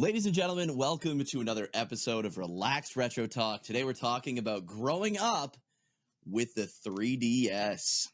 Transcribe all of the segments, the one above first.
Ladies and gentlemen, welcome to another episode of Relaxed Retro Talk. Today we're talking about growing up with the 3DS.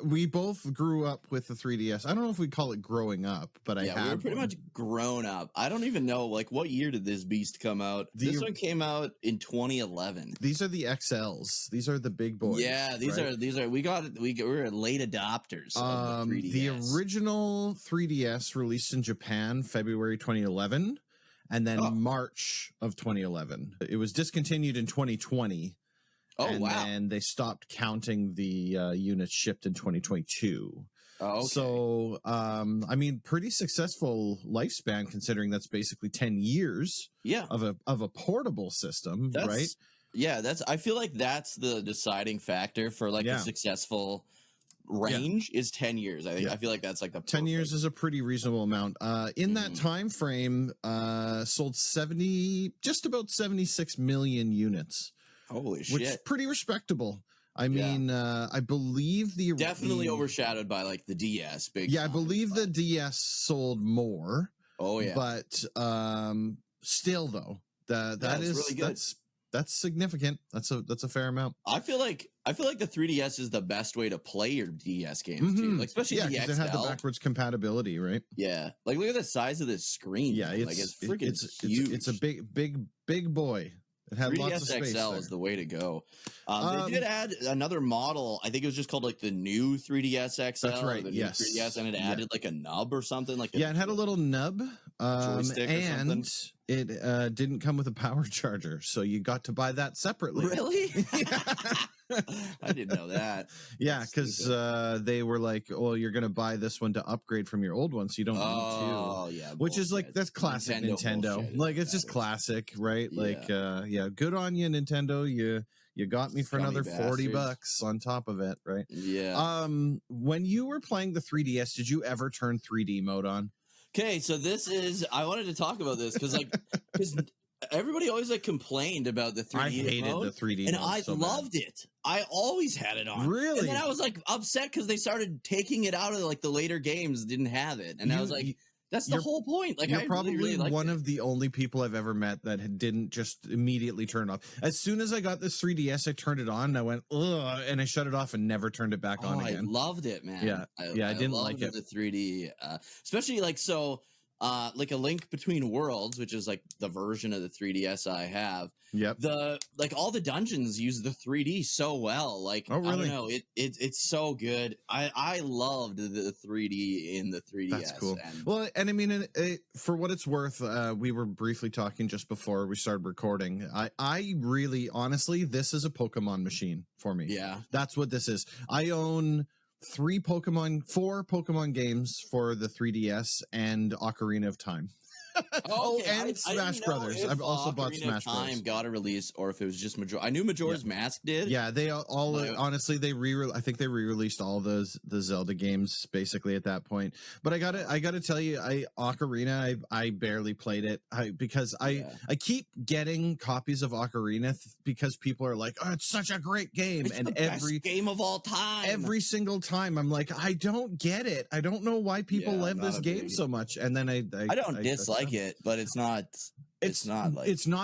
We both grew up with the 3DS. I don't know if we call it growing up, but we were pretty much grown up. I don't even know, what year did this beast come out? This one came out in 2011. These are the XLs. These are the big boys. Yeah, these are we were late adopters of the 3DS. The original 3DS released in Japan February 2011, and then March of 2011. It was discontinued in 2020. Oh, wow. And they stopped counting the units shipped in 2022. Oh, okay. So, pretty successful lifespan considering that's basically 10 years of a portable system, right? Yeah, I feel like that's the deciding factor for a successful range is 10 years. I feel like that's like the 10 years is a pretty reasonable amount. In that time frame, sold just about 76 million units. Holy shit. Which is pretty respectable. I mean, I believe definitely overshadowed by the DS. I believe the DS sold more. Oh yeah. But still though, that is really good. That's significant. That's a fair amount. I feel like the 3DS is the best way to play your DS games too. Especially the XL. It had the backwards compatibility, right? Yeah. Look at the size of this screen. Yeah, it's freaking huge. It's a big boy. It had 3DS lots of space XL there. is the way to go. They did add another model. I think it was just called the new 3DS XL. That's right. The yes. New 3DS, and it added a nub or something. It had a little nub. Joystick or something. It didn't come with a power charger, so you got to buy that separately. Really? I didn't know that. Yeah, because they were like, "Well, you're going to buy this one to upgrade from your old one, so you don't need to." Oh, yeah. Which bullshit. is that's classic Nintendo. It's just classic, right? Good on you, Nintendo. You got me for another $40 on top of it, right? Yeah. When you were playing the 3DS, did you ever turn 3D mode on? Okay, so I wanted to talk about this because everybody always complained about the 3D mode. I hated the 3D and mode I so loved it. I always had it on. Really? And then I was upset because they started taking it out of the later games, didn't have it. And I was like, that's the whole point. You're probably one of the only people I've ever met that didn't just immediately turn off. As soon as I got this 3DS, I turned it on and I went, ugh, and I shut it off and never turned it back on again. I loved it, man. Yeah. I didn't like it. The 3D, especially A Link Between Worlds, which is the version of the 3DS I have. Yep. All the dungeons use the 3D so well. Oh, really? I don't know. It's so good. I loved the 3D in the 3DS. That's cool. For what it's worth, we were briefly talking just before we started recording. I really, honestly, this is a Pokemon machine for me. Yeah. That's what this is. I own 4 Pokemon games for the 3DS and Ocarina of Time. And Smash Brothers. I've also bought Smash Brothers. Time got a release, or if it was just Majora. I knew Majora's Mask did. Yeah, they all honestly I think they re-released all the Zelda games basically at that point. But I gotta tell you, Ocarina, I barely played it because I keep getting copies of Ocarina because people are like, oh, it's such a great game, it's the best game of all time. Every single time I'm like, I don't get it. I don't know why people love this game so much. And then I don't dislike it, but it's not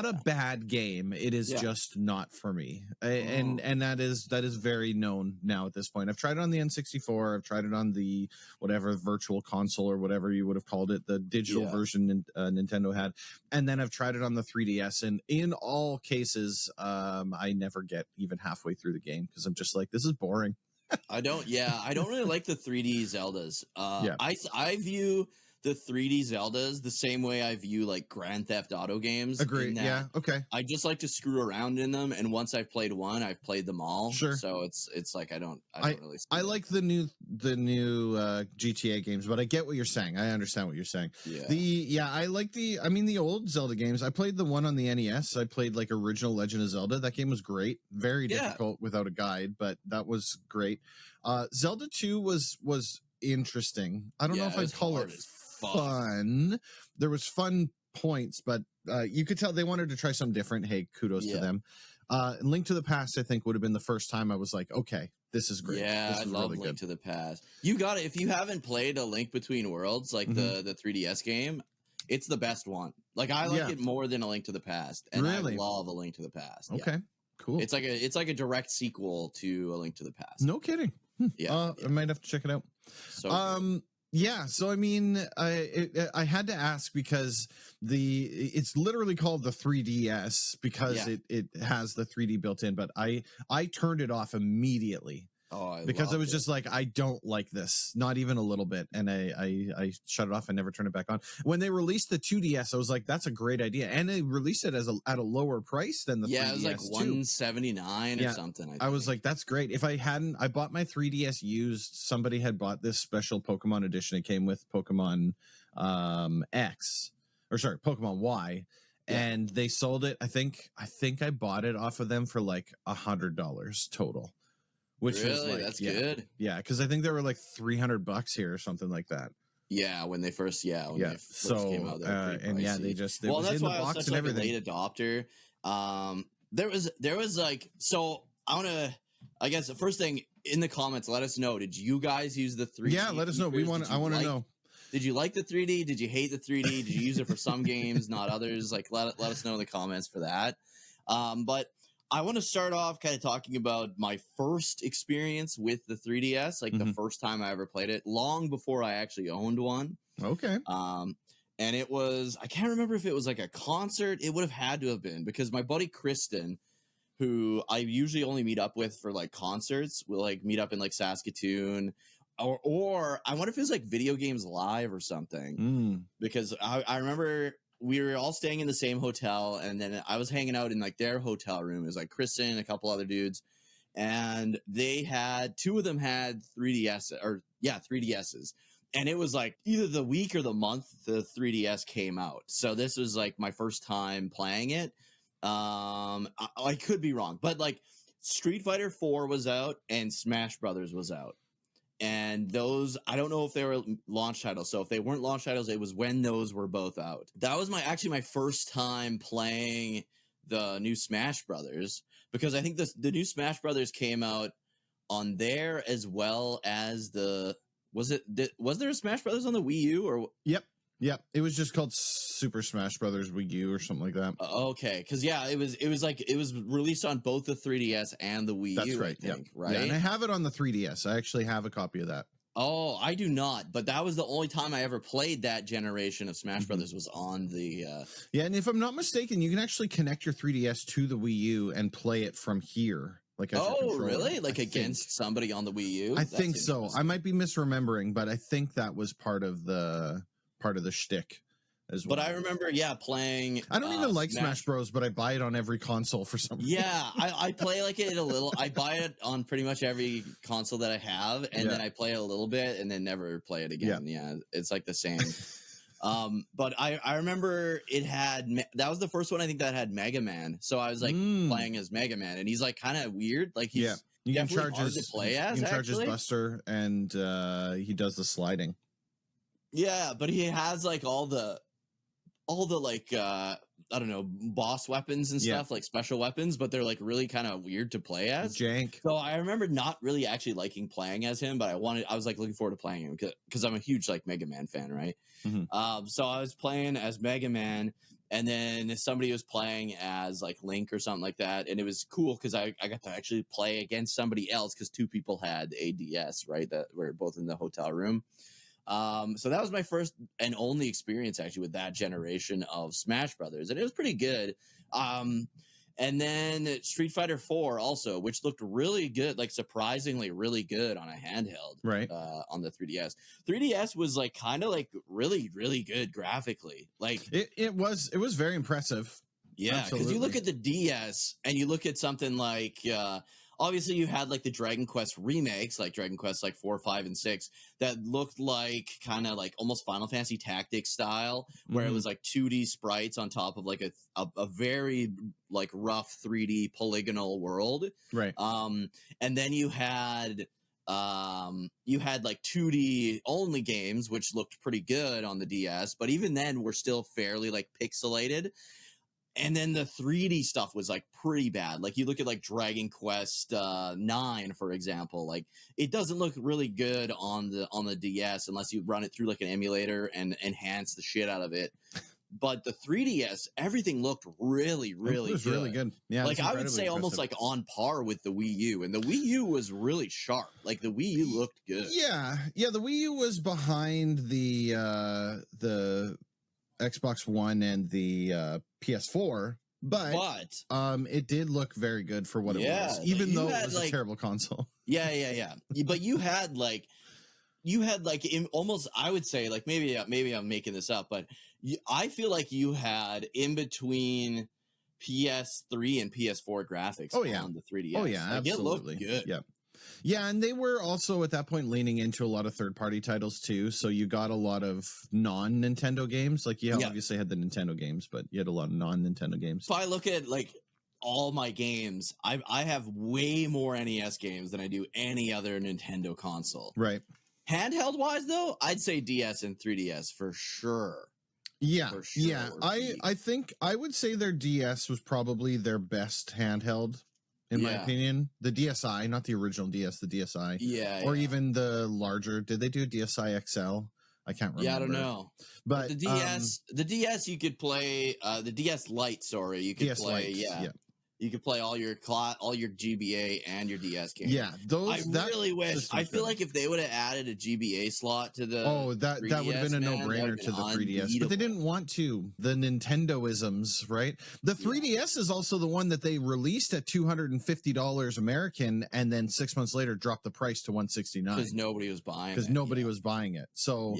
a bad game. It is just not for me. And that is very known now at this point. I've tried it on the N64. I've tried it on the whatever virtual console or whatever you would have called it, the digital version Nintendo had. And then I've tried it on the 3DS. And in all cases, I never get even halfway through the game because I'm just like, this is boring. I don't really like the 3D Zeldas. I view the 3D Zeldas the same way I view Grand Theft Auto games. Agreed. Yeah. Okay. I just like to screw around in them, and once I've played one, I've played them all. Sure. So it's I don't really. I like the new GTA games, but I get what you're saying. I understand what you're saying. Yeah. I like the old Zelda games. I played the one on the NES. I played original Legend of Zelda. That game was great. Very difficult without a guide, but that was great. Zelda 2 was interesting. I don't know if I'd call it fun. There was fun points, but you could tell they wanted to try something different. Hey, kudos to them. Link to the Past, I think, would have been the first time I was like, okay, this is great. Yeah, I love Link to the Past. You got it. If you haven't played A Link Between Worlds, like the 3DS game, it's the best one. Like I like it more than A Link to the Past, and I love A Link to the Past. Okay, cool. It's like a direct sequel to A Link to the Past. No kidding. I might have to check it out. So yeah, so I mean, I had to ask because it's literally called the 3DS because it has the 3D built in, but I turned it off immediately. Because I was just like, I don't like this, not even a little bit, and I shut it off and never turned it back on. When they released the 2DS, I was like, that's a great idea, and they released it at a lower price than the 3DS. It was like $179 or something. I was like, that's great. If I bought my 3DS used. Somebody had bought this special Pokemon edition. It came with Pokemon Pokemon Y. And they sold it. I think I bought it off of them for like $100 total. Which was like, that's good. Yeah, because I think they were like $300 here or something like that. Yeah, when they first came out, they was that's why the I was box such and like everything. A late adopter. There was like, so I want to, I guess the first thing in the comments, let us know. Did you guys use the 3D? Yeah, let us know. I want to know. Did you like the 3D? Did you hate the 3D? Did you use it for some games, not others? Like, let us know in the comments for that. But I want to start off kind of talking about my first experience with the 3DS, like the first time I ever played it, long before I actually owned one. Okay. And it was, I can't remember if it was like a concert. It would have had to have been, because my buddy Kristen, who I usually only meet up with for like concerts, will like meet up in like Saskatoon, or I wonder if it was like Video Games Live or something, because I remember we were all staying in the same hotel, and then I was hanging out in like their hotel room. It was like Kristen and a couple other dudes, and two of them had 3DSs. And it was like either the week or the month the 3DS came out. So this was like my first time playing it. I could be wrong, but like Street Fighter 4 was out and Smash Brothers was out. And those, I don't know if they were launch titles. So if they weren't launch titles, it was when those were both out. That was my first time playing the new Smash Brothers, because I think the new Smash Brothers came out on there as well as was there a Smash Brothers on the Wii U or? Yep. It was just called Super Smash Brothers Wii U or something like that. Okay, because it was released on both the 3DS and the Wii U. That's right. I think, right. Yeah, and I have it on the 3DS. I actually have a copy of that. Oh, I do not. But that was the only time I ever played that generation of Smash Brothers was on the. Yeah, and if I'm not mistaken, you can actually connect your 3DS to the Wii U and play it from here. Really? Like against somebody on the Wii U? I think so. I might be misremembering, but I think that was part of the shtick as well. But I remember, playing. I don't even like Smash Bros, but I buy it on every console for some reason. Yeah, I play like it a little. I buy it on pretty much every console that I have, and then I play it a little bit, and then never play it again. Yeah, it's like the same. But I remember that was the first one I think that had Mega Man. So I was like playing as Mega Man, and he's like kind of weird. Like he's you can charge hard to play as. You can charge his Buster, and he does the sliding. Yeah, but he has like all the like I don't know, boss weapons and stuff, like special weapons, but they're like really kind of weird to play as. Jank. So I remember not really actually liking playing as him, but I was like looking forward to playing him because I'm a huge like Mega Man fan, right? So I was playing as Mega Man, and then somebody was playing as like Link or something like that, and it was cool because I got to actually play against somebody else because two people had ADS, right? That were both in the hotel room. So that was my first and only experience actually with that generation of Smash Brothers, and it was pretty good. And then Street Fighter 4 also, which looked really good, like surprisingly really good on a handheld, right? On the 3DS. 3DS was like kind of like really, really good graphically. Like it was very impressive. Yeah, because you look at the DS and you look at something like obviously you had like the Dragon Quest remakes, like Dragon Quest like 4, 5, and 6, that looked like kind of like almost Final Fantasy Tactics style, where it was like 2D sprites on top of like a very like rough 3D polygonal world. Right. And then you had like 2D only games, which looked pretty good on the DS, but even then were still fairly like pixelated. And then the 3D stuff was like pretty bad. Like you look at like Dragon Quest IX, for example, like it doesn't look really good on the DS unless you run it through like an emulator and enhance the shit out of it. But the 3DS, everything looked really, really it was good. really good. Yeah, like I would say almost like on par with the Wii U. And the Wii U was really sharp. Like the Wii U looked good. Yeah. The Wii U was behind the Xbox One and the PS4, but it did look very good for what it was, even though it was a terrible console. Yeah. But you had like almost, I would say, like maybe I'm making this up, but I feel like you had in between PS3 and PS4 graphics on the 3DS. Oh yeah, like, absolutely. It looked good. Yeah, and they were also at that point leaning into a lot of third-party titles too. So you got a lot of non-Nintendo games. Like you obviously had the Nintendo games, but you had a lot of non-Nintendo games. If I look at like all my games, I have way more NES games than I do any other Nintendo console. Right. Handheld wise, though, I'd say DS and 3DS for sure. Yeah, I think I would say their DS was probably their best handheld. In my opinion, the DSi, not the original DS, the DSi, or even the larger. Did they do DSi XL? I can't remember. Yeah, I don't know. But the DS, you could play the DS Lite. Sorry, you could play. You could play all your GBA and your DS games. Yeah, those. I really wish. I feel like if they would have added a GBA slot to the that would have been a no-brainer to the 3DS, but they didn't want to. The Nintendoisms, right? The 3DS is also the one that they released at $250 American, and then 6 months later dropped the price to $169 because nobody was buying. Was buying it. So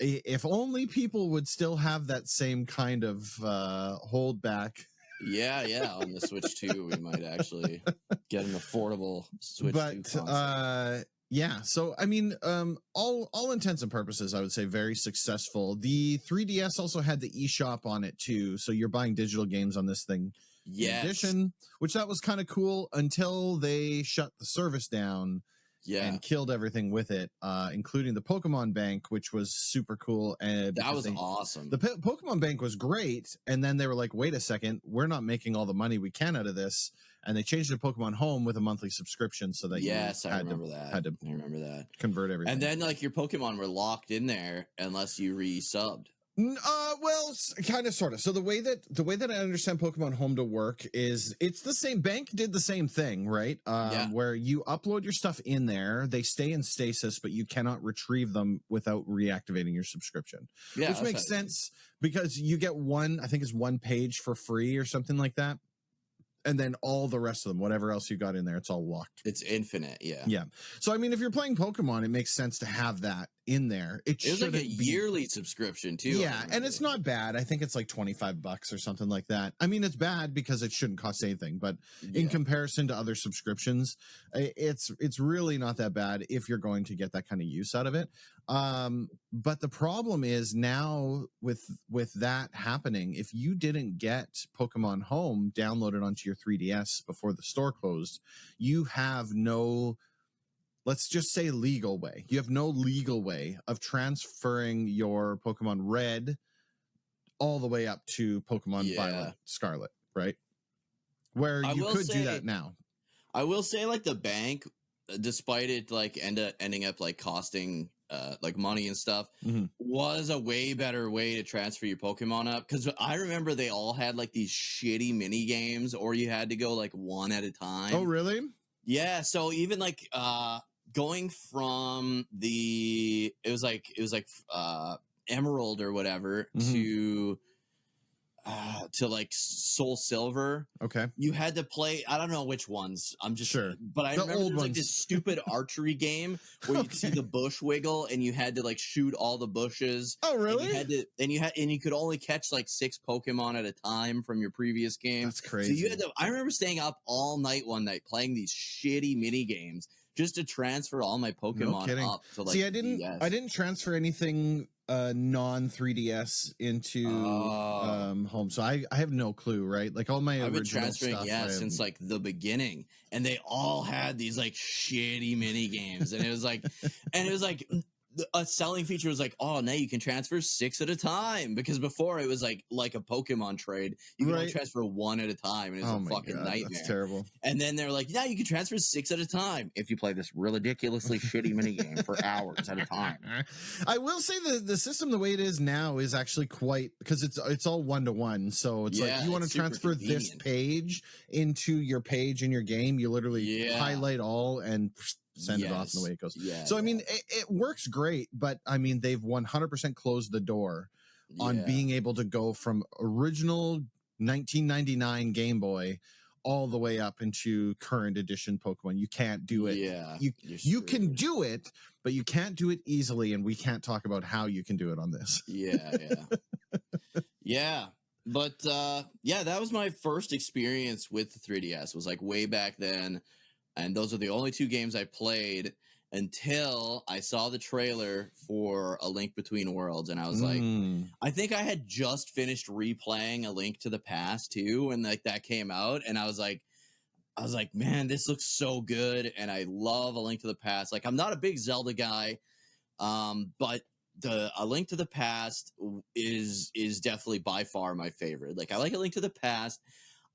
if only people would still have that same kind of holdback. Yeah, on the Switch 2, we might actually get an affordable Switch 2 console. So I mean, all intents and purposes, I would say very successful. The 3DS also had the eShop on it too, so you're buying digital games on this thing. In addition, which that was kind of cool until they shut the service down. And killed everything with it, including the Pokemon Bank, which was super cool. And that was awesome. The Pokemon Bank was great. And then they were like, wait a second, we're not making all the money we can out of this. And they changed it to Pokemon Home with a monthly subscription so that I remember that. Convert everything. And then like your Pokemon were locked in there unless you resubbed. Well, kind of, sort of. So the way that I understand Pokemon Home to work is it's the same. Bank did the same thing, right? Where you upload your stuff in there, they stay in stasis, but you cannot retrieve them without reactivating your subscription. Yeah, which makes sense because you get one page for free or something like that. And then all the rest of them, whatever else you got in there, it's all locked. It's infinite, Yeah. So, I mean, if you're playing Pokemon, it makes sense to have that in there. It was like a yearly subscription, too. Yeah, and it's not bad. I think it's like $25 or something like that. I mean, it's bad because it shouldn't cost anything. But in comparison to other subscriptions, it's really not that bad if you're going to get that kind of use out of it. But the problem is now with that happening, if you didn't get Pokemon Home downloaded onto your 3DS before the store closed, you have no, let's just say legal way. You have no legal way of transferring your Pokemon Red all the way up to Pokemon Violet, Scarlet, right? Where you could do that now. I will say, like, the bank, despite it like ending up like costing like money and stuff, was a way better way to transfer your Pokemon up. Because I remember they all had like these shitty mini games, or you had to go like one at a time. Oh, really? Yeah. So even like going from it was like Emerald or whatever to like Soul Silver. Okay. You had to play, I don't know which ones. I'm just sure. But I remember there was like this stupid archery game where you could see the bush wiggle and you had to like shoot all the bushes. Oh, really? And you could only catch like 6 Pokemon at a time from your previous game. That's crazy. So you had to, I remember staying up all night one night playing these shitty mini games just to transfer all my Pokemon up to like I didn't transfer anything non 3DS into home, so I have no clue, right? Like all my I've been transferring stuff, since like the beginning, and they all had these like shitty mini games, and it was like a selling feature was like, oh, now you can transfer 6 at a time, because before it was like a Pokemon trade, you can only transfer 1 at a time, and it's a fucking nightmare. That's terrible. And then they're like, yeah, you can transfer 6 at a time if you play this ridiculously shitty minigame for hours at a time. I will say the system the way it is now is actually quite, because it's all 1-to-1, so it's like you want to transfer this page into your page in your game, you literally highlight all and send it off, and the way it goes. So I mean, it works great, but I mean, they've 100% closed the door on being able to go from original 1999 Game Boy all the way up into current edition Pokemon. You can't do it. You can do it, but you can't do it easily, and we can't talk about how you can do it on this. But that was my first experience with the 3DS, was like way back then. And those are the only 2 games I played until I saw the trailer for A Link Between Worlds. And I was like, I think I had just finished replaying A Link to the Past too. And like that came out, and I was like, man, this looks so good. And I love A Link to the Past. Like, I'm not a big Zelda guy, but A Link to the Past is definitely by far my favorite. Like, I like A Link to the Past.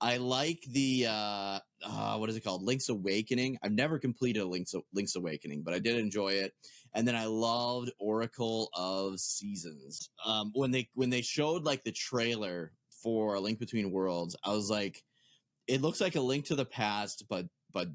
I like the what is it called? Link's Awakening. I've never completed Link's Awakening, but I did enjoy it. And then I loved Oracle of Seasons. When they showed like the trailer for A Link Between Worlds, I was like, it looks like A Link to the Past, but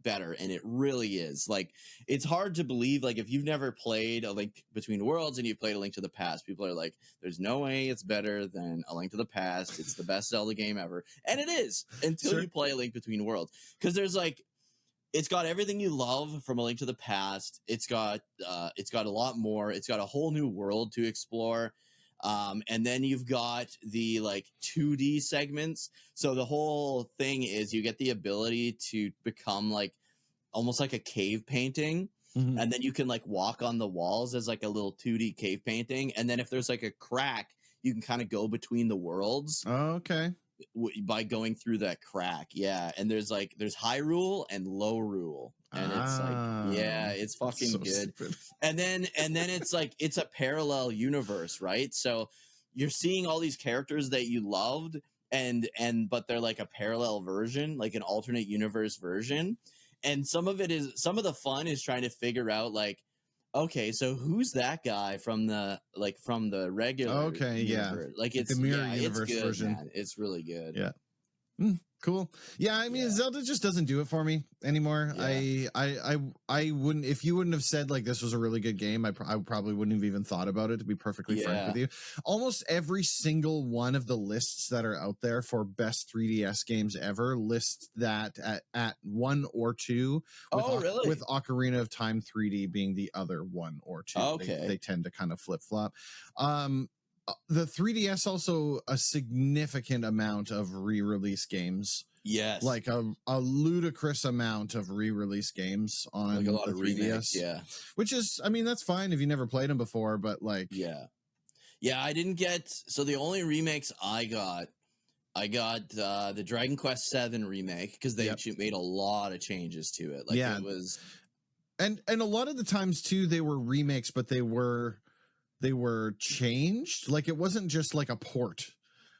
better. And it really is. Like, it's hard to believe, like, if you've never played A Link Between Worlds and you've played A Link to the Past, people are like, there's no way it's better than A Link to the Past. It's the best Zelda game ever. And it is, until you play A Link Between Worlds. Because there's like, it's got everything you love from A Link to the Past. It's got a lot more. It's got a whole new world to explore. And then you've got the like 2D segments. So the whole thing is you get the ability to become like almost like a cave painting. And then you can like walk on the walls as like a little 2D cave painting. And then if there's like a crack, you can kind of go between the worlds. Oh, okay. By going through that crack. And there's Hyrule and Lorule. And it's like, it's fucking so good. Stupid. And then it's like, it's a parallel universe, right? So you're seeing all these characters that you loved, but they're like a parallel version, like an alternate universe version. And some of the fun is trying to figure out like, okay, so who's that guy from the regular universe? Like, it's the mirror universe it's good, version. Man. It's really good. Cool. I mean, Zelda just doesn't do it for me anymore. I wouldn't, if you wouldn't have said like this was a really good game, I probably wouldn't have even thought about it, to be perfectly frank with you. Almost every single one of the lists that are out there for best 3DS games ever lists that at 1 or 2, with Ocarina of Time 3D being the other 1 or 2. They tend to kind of flip-flop. The 3DS also a significant amount of re-release games. Yes, like a ludicrous amount of re-release games on like a lot the of 3DS. Remakes, which is, I mean, that's fine if you never played them before, but like, I didn't get. So the only remakes I got the Dragon Quest VII remake, because they made a lot of changes to it. Like, it was, and a lot of the times too, they were remakes, but they were changed. Like, it wasn't just like a port,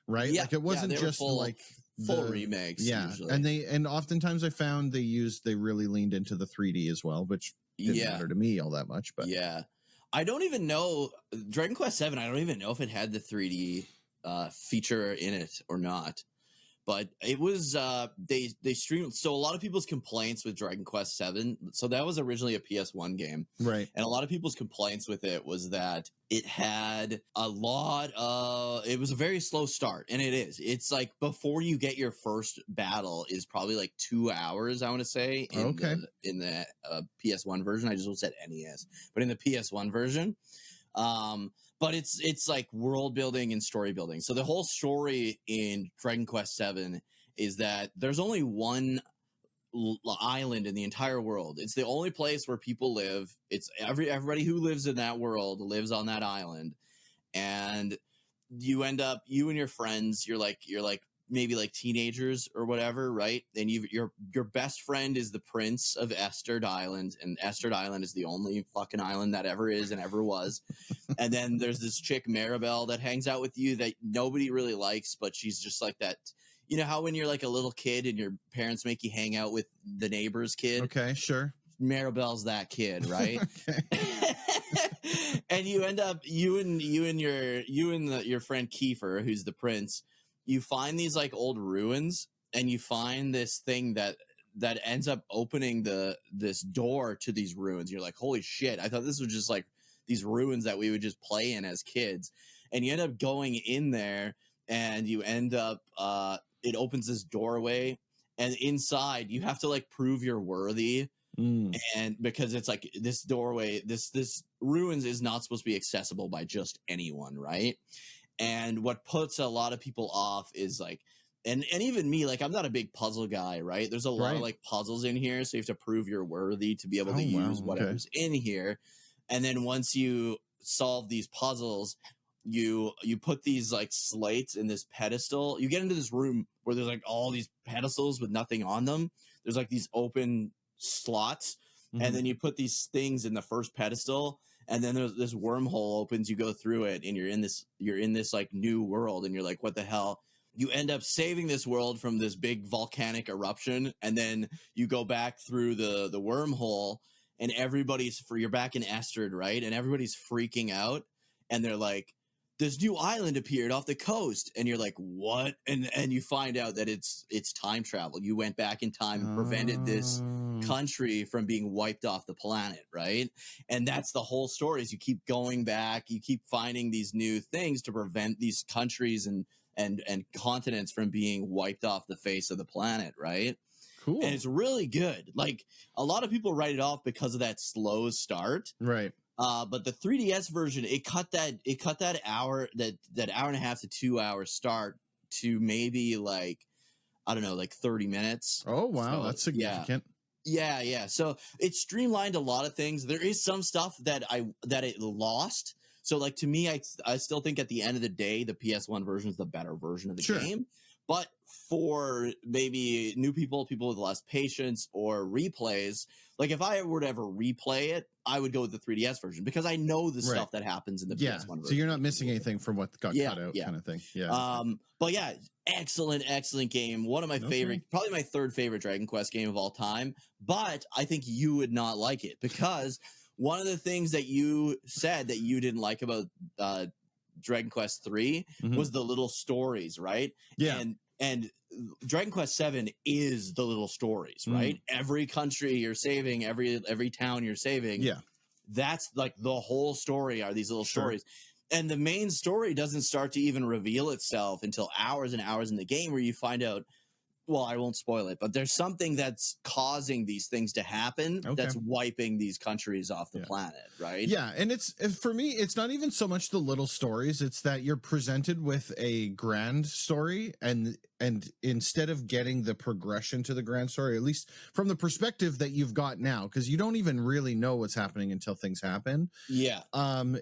right? Like, it wasn't just like full remakes. Usually. And oftentimes I found they really leaned into the 3D as well, which didn't matter to me all that much. But I don't even know Dragon Quest VII. I don't even know if it had the 3D feature in it or not. But it was they streamed. So a lot of people's complaints with Dragon Quest VII. So that was originally a PS1 game, right? And a lot of people's complaints with it was that it had a lot of. It was a very slow start, and it is. It's like before you get your first battle is probably like 2 hours. I want to say in the PS1 version. I just said NES, but in the PS1 version. But it's like world building and story building. So the whole story in Dragon Quest VII is that there's only one island in the entire world. It's the only place where people live. It's everybody who lives in that world lives on that island, and you and your friends. You're like maybe like teenagers or whatever, right? And your best friend is the prince of Esterd Island, and Esterd Island is the only fucking island that ever is and ever was. And then there's this chick Maribel that hangs out with you that nobody really likes, but she's just like that. You know how when you're like a little kid and your parents make you hang out with the neighbor's kid? Okay, sure. Maribel's that kid, right? And you end up your friend Kiefer, who's the prince, you find these like old ruins, and you find this thing that ends up opening this door to these ruins. You're like, holy shit, I thought this was just like these ruins that we would just play in as kids. And you end up going in there, and you end up it opens this doorway, and inside you have to like prove you're worthy. And because it's like this doorway, this ruins is not supposed to be accessible by just anyone, right? And what puts a lot of people off is like, and even me, like I'm not a big puzzle guy, right? There's a lot of like puzzles in here, so you have to prove you're worthy to be able to use whatever's in here. And then once you solve these puzzles, you put these like slates in this pedestal. You get into this room where there's like all these pedestals with nothing on them. There's like these open slots, and then you put these things in the first pedestal, and then there's this wormhole opens, you go through it, and you're in this like new world, and you're like, what the hell? You end up saving this world from this big volcanic eruption, and then you go back through the wormhole, and you're back in Esterd, right? And everybody's freaking out, and they're like, this new island appeared off the coast, and you're like, what? And you find out that it's time travel. You went back in time and prevented this country from being wiped off the planet, right? And that's the whole story, is you keep going back, you keep finding these new things to prevent these countries and continents from being wiped off the face of the planet, right? Cool. And it's really good. Like, a lot of people write it off because of that slow start, right? But the 3DS version, it cut that hour and a half to 2 hour start to maybe like, I don't know, like 30 minutes. Oh wow, so, that's significant. Yeah. So it streamlined a lot of things. There is some stuff that it lost. So like, to me, I still think at the end of the day, the PS1 version is the better version of the game. But for maybe new people with less patience or replays, like if I were to ever replay it, I would go with the 3DS version because I know the stuff that happens in the PS1 version. So you're not missing anything from what got cut out, kind of thing. Yeah. But yeah, excellent game. One of my favorite, probably my third favorite Dragon Quest game of all time. But I think you would not like it because one of the things that you said that you didn't like about Dragon Quest III was the little stories, right? Yeah. And Dragon Quest VII is the little stories, right? Every country you're saving, every town you're saving, that's like the whole story are these little stories. And the main story doesn't start to even reveal itself until hours and hours in the game, where you find out, well, I won't spoil it, but there's something that's causing these things to happen that's wiping these countries off the planet, right? Yeah, and it's, for me, it's not even so much the little stories, it's that you're presented with a grand story, and instead of getting the progression to the grand story, at least from the perspective that you've got now, because you don't even really know what's happening until things happen. Yeah.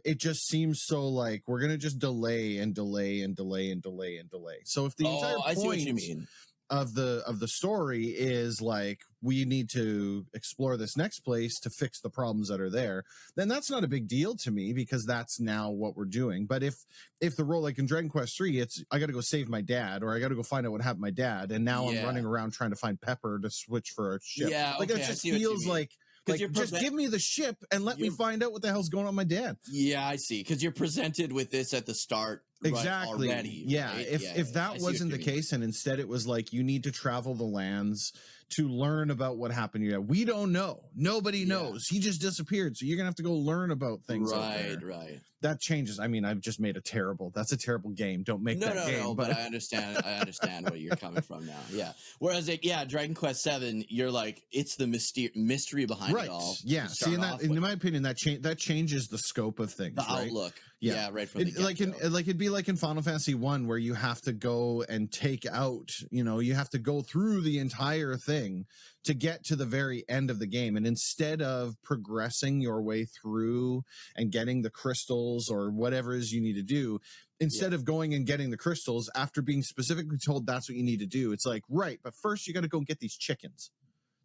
It just seems so like we're going to just delay and delay and delay and delay and delay. So if the entire I see what point you mean. Of the story is like, we need to explore this next place to fix the problems that are there, then that's not a big deal to me, because that's now what we're doing. But if the role, like in Dragon Quest 3, it's I got to go save my dad, or I got to go find out what happened to my dad, and now I'm running around trying to find Pepper to switch for a ship. Like it just feels like just give me the ship and let me find out what the hell's going on with my dad. Yeah, I see. Because you're presented with this at the start. Exactly. Right, already, yeah. Right? If that wasn't the case, and instead it was like, you need to travel the lands to learn about what happened to you. We don't know. Nobody knows. He just disappeared. So you're gonna have to go learn about things. Right. That changes. I mean, I've just made that's a terrible game. Don't make that game. No, but I understand. I understand where you're coming from now. Yeah. Whereas, Dragon Quest VII, you're like, it's the mystery behind it all. Yeah. See, in my opinion, that changes the scope of things. The outlook. Yeah. Right from the get-go. It'd be like in Final Fantasy 1, where you have to go and take out. You have to go through the entire thing thing to get to the very end of the game. And instead of progressing your way through and getting the crystals or whatever it is you need to do, instead of going and getting the crystals after being specifically told that's what you need to do, it's like, right, but first you got to go get these chickens.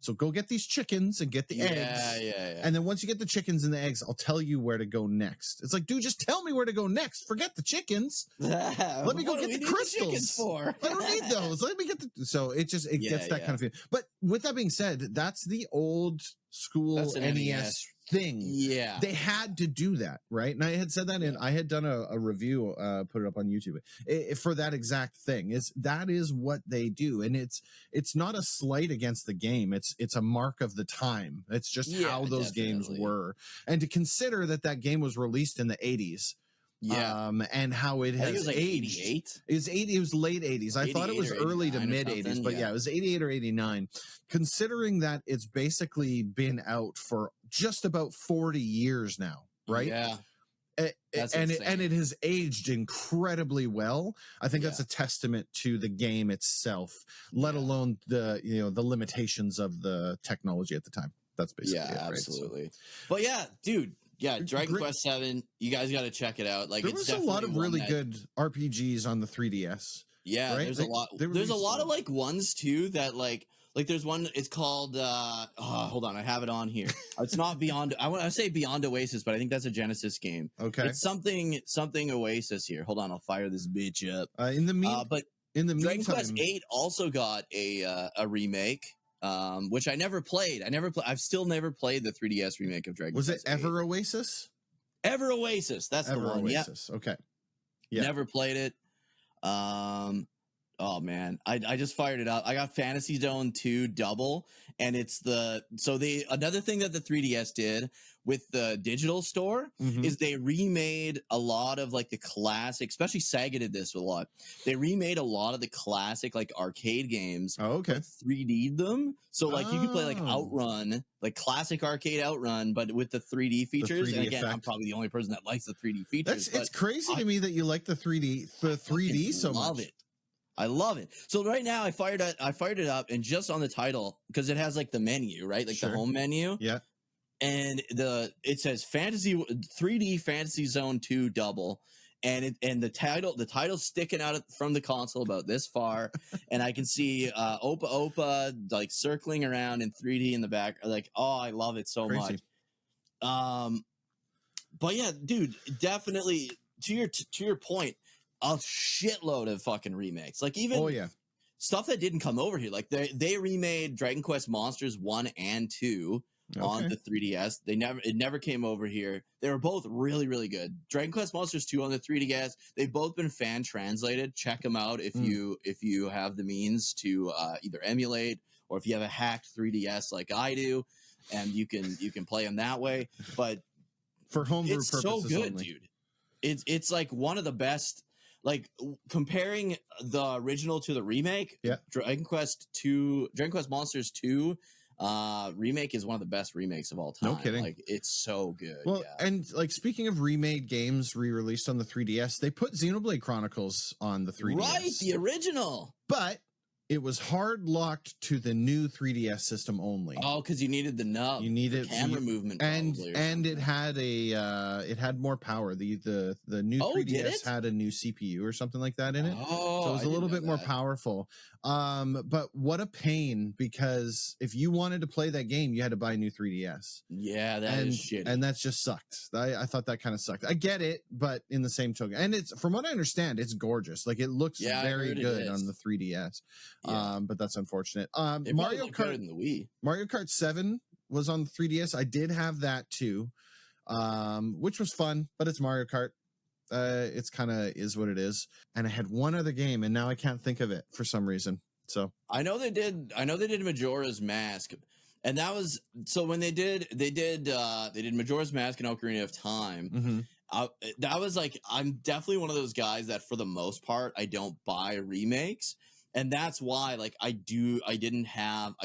So go get these chickens and get the eggs. And then once you get the chickens and the eggs, I'll tell you where to go next. It's like, dude, just tell me where to go next. Forget the chickens. Let me go get the crystals. I don't need those. Let me get the... So it gets that kind of feeling. But with that being said, that's the old school NES thing. Yeah. They had to do that, right? And I had said that, and I had done a review, put it up on YouTube for that exact thing. That is what they do. And it's not a slight against the game. It's a mark of the time. It's just how those games were. And to consider that game was released in the 80s. Yeah. And how it has like aged. 88? It was late 80s. I thought it was early to mid 80s, but it was 88 or 89. Considering that it's basically been out for just about 40 years now, right? Yeah. And it has aged incredibly well. I think that's a testament to the game itself, let alone the limitations of the technology at the time. That's basically it, right? Absolutely. So. But yeah, dude. Yeah, Dragon Quest VII. You guys got to check it out. Like, there was a lot of really good RPGs on the 3DS. Yeah, right? There's a lot. There's a lot of like ones too that like there's one. It's called. Hold on, I have it on here. It's not Beyond. I want to say Beyond Oasis, but I think that's a Genesis game. Okay, it's something Oasis here. Hold on, I'll fire this bitch up. In the meantime, Dragon Quest VIII also got a remake. Which I never played. I've still never played the 3DS remake of Dragon Quest. Was it Ever Oasis? Ever Oasis. That's the one. Oasis. Yep. Okay. Yeah. Never played it. Oh man, I just fired it up. I got Fantasy Zone 2 Double, and it's another thing that the 3DS did with the digital store is they remade a lot of like the classic, especially Sega did this a lot. They remade a lot of the classic like arcade games. Oh, okay. Like 3D'd them, so like you could play like Outrun, like classic arcade Outrun, but with the 3D features. And again, effect. I'm probably the only person that likes the 3D features. It's crazy to me that you like the 3D so much. Love it. I love it. So right now I fired it up, and just on the title, because it has like the menu, right? Like the home menu. Yeah. And it says 3D Fantasy Zone 2 Double. And the title's sticking out from the console about this far. And I can see Opa Opa like circling around in 3D in the back. Like, oh, I love it so much. But yeah, dude, definitely to your point, a shitload of fucking remakes. Like even stuff that didn't come over here. Like they remade Dragon Quest Monsters 1 and 2 on the 3DS. It never came over here. They were both really, really good. Dragon Quest Monsters 2 on the 3DS. They've both been fan translated. Check them out if you have the means to either emulate, or if you have a hacked 3DS like I do, and you can play them that way. But for homebrew purposes, so good, only. dude. It's like one of the best. Like comparing the original to the remake, Dragon Quest Monsters 2 remake is one of the best remakes of all time. No kidding. Like it's so good. Well, and like speaking of remade games re-released on the 3DS, they put Xenoblade Chronicles on the 3DS. Right, the original. But it was hard locked to the new 3DS system only. Oh, because you needed the nub. You needed camera movement, and it had it had more power. The new 3DS had a new CPU or something like that in it. Oh, so it was a little bit more powerful. But what a pain, because if you wanted to play that game, you had to buy a new 3DS. Yeah, that is shitty. And that's just sucked. I thought that kind of sucked. I get it, but in the same token, and it's, from what I understand, it's gorgeous. Like it looks very good on the 3DS. Yeah. But that's unfortunate. Mario Kart in the Wii. Mario Kart 7 was on the 3DS. I did have that too, which was fun, but it's Mario Kart. It's kind of is what it is. And I had one other game, and now I can't think of it for some reason. So I know they did Majora's Mask, and that was so when they did Majora's Mask and Ocarina of Time. Mm-hmm. That was like, I'm definitely one of those guys that for the most part I don't buy remakes. And that's why, like, I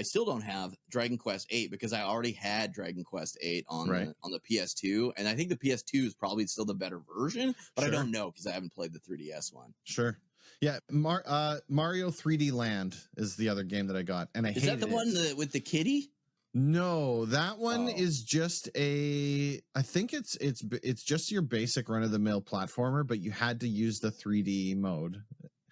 still don't have Dragon Quest VIII, because I already had Dragon Quest VIII on the PS2, and I think the PS2 is probably still the better version, but I don't know because I haven't played the 3DS one. Sure. Yeah, Mario 3D Land is the other game that I got, and I hated it. Is that the one with the kitty? No, that one is just I think it's just your basic run-of-the-mill platformer, but you had to use the 3D mode.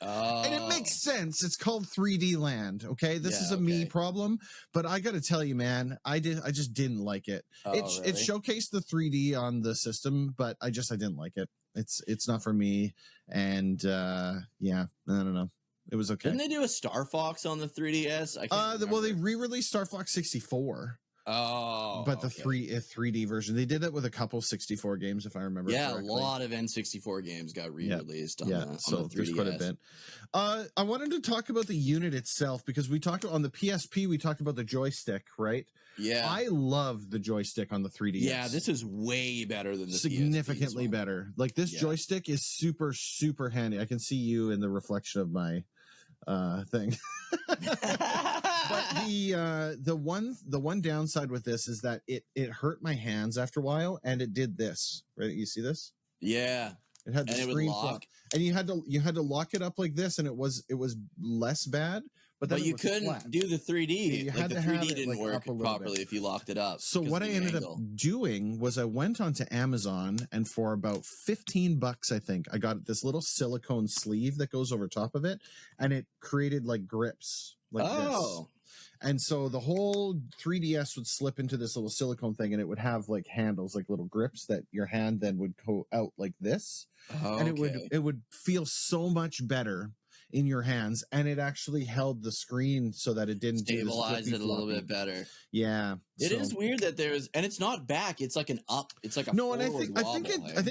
And it makes sense. It's called 3D Land. Okay, this is a me problem, but I got to tell you, man, I just didn't like it. It showcased the 3D on the system, but I didn't like it. It's not for me, and yeah, I don't know. It was okay. Didn't they do a Star Fox on the 3DS? Well, they re-released Star Fox 64. Oh, but the 3D version, they did it with a couple 64 games, if I remember. Yeah, correctly. A lot of N64 games got re-released. On the 3DS. There's quite a bit. I wanted to talk about the unit itself because we talked on the PSP. We talked about the joystick, right? Yeah, I love the joystick on the 3DS. Yeah, this is way better than the significantly better. Like this joystick is super, super handy. I can see you in the reflection of my thing. But the one downside with this is that it hurt my hands after a while, and it did this. Right, you see this? Yeah, it had the screen flop, and you had to lock it up like this, and it was less bad. But you couldn't do the 3D. Yeah, the 3D didn't work properly if you locked it up. So what I ended up doing was I went onto Amazon, and for about $15, I think, I got this little silicone sleeve that goes over top of it, and it created like grips like this. And so the whole 3DS would slip into this little silicone thing, and it would have like handles, like little grips that your hand then would go out like this. And it would feel so much better in your hands, and it actually held the screen so that it didn't stabilize it a little bit better. Yeah, it is weird that there's, and it's not back. It's like an up. It's like a no, and I think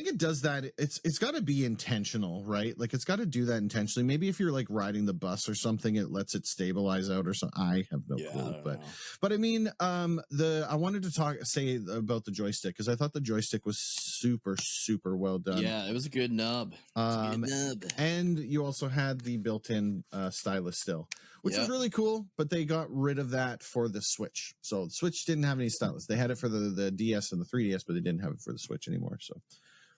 it does that. It's got to be intentional, right? Like it's got to do that intentionally. Maybe if you're like riding the bus or something, it lets it stabilize out or something. I have no clue, but I mean, I wanted to say about the joystick because I thought the joystick was super, super well done. Yeah, it was a good nub. And you also had the built-in stylus still, which was really cool, but they got rid of that for the Switch. So the Switch didn't have any stylus. They had it for the DS and the 3DS, but they didn't have it for the Switch anymore. So,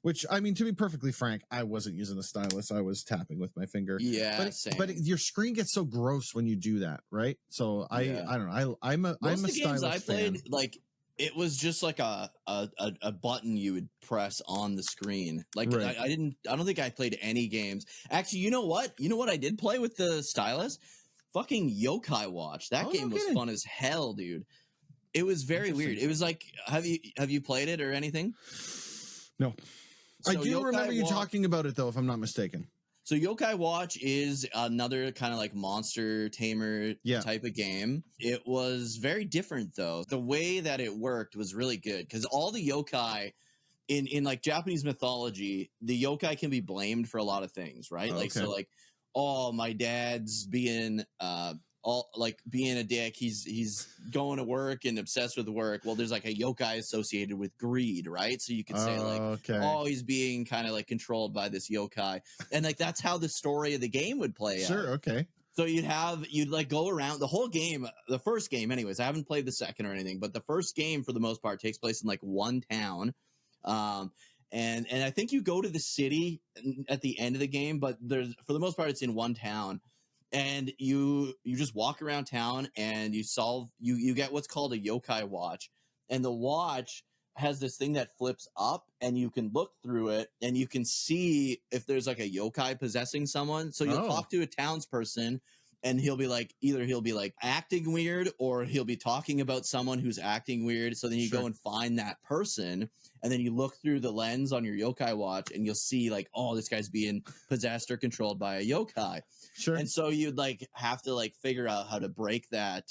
which, I mean, to be perfectly frank, I wasn't using the stylus. I was tapping with my finger. Yeah, but your screen gets so gross when you do that, right? So I don't know. I'm a stylus I played, fan. like, it was just like a button you would press on the screen. Like I don't think I played any games. Actually, you know what? I did play with the stylus? Fucking Yokai Watch. That game was fun as hell, dude. It was very weird. It was like, have you played it or anything? No. So I do remember you talking about it though, if I'm not mistaken. So Yokai Watch is another kind of like monster tamer type of game. It was very different though. The way that it worked was really good because all the yokai in like Japanese mythology, the yokai can be blamed for a lot of things, right? So like, oh, my dad's being being a dick. He's going to work and obsessed with work. Well, there's like a yokai associated with greed, right? So you could say oh, he's being kind of like controlled by this yokai. And like that's how the story of the game would play out. Sure, okay. So you'd like go around the whole game, the first game anyways. I haven't played the second or anything, but the first game for the most part takes place in like one town. And I think you go to the city at the end of the game, but for the most part it's in one town. And you just walk around town and you get what's called a Yokai Watch. And the watch has this thing that flips up and you can look through it and you can see if there's like a yokai possessing someone. So you'll talk to a townsperson and he'll be like acting weird, or he'll be talking about someone who's acting weird. So then you go and find that person, and then you look through the lens on your Yokai Watch and you'll see like, oh, this guy's being possessed or controlled by a yokai. Sure. And so you'd like have to like figure out how to break that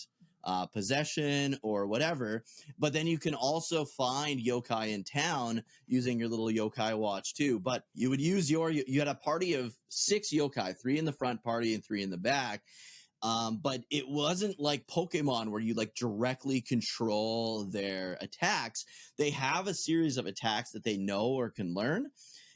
possession or whatever. But then you can also find yokai in town using your little Yokai Watch too. But you would use you had a party of 6 yokai, 3 in the front party and 3 in the back. But it wasn't like Pokemon where you like directly control their attacks. They have a series of attacks that they know or can learn.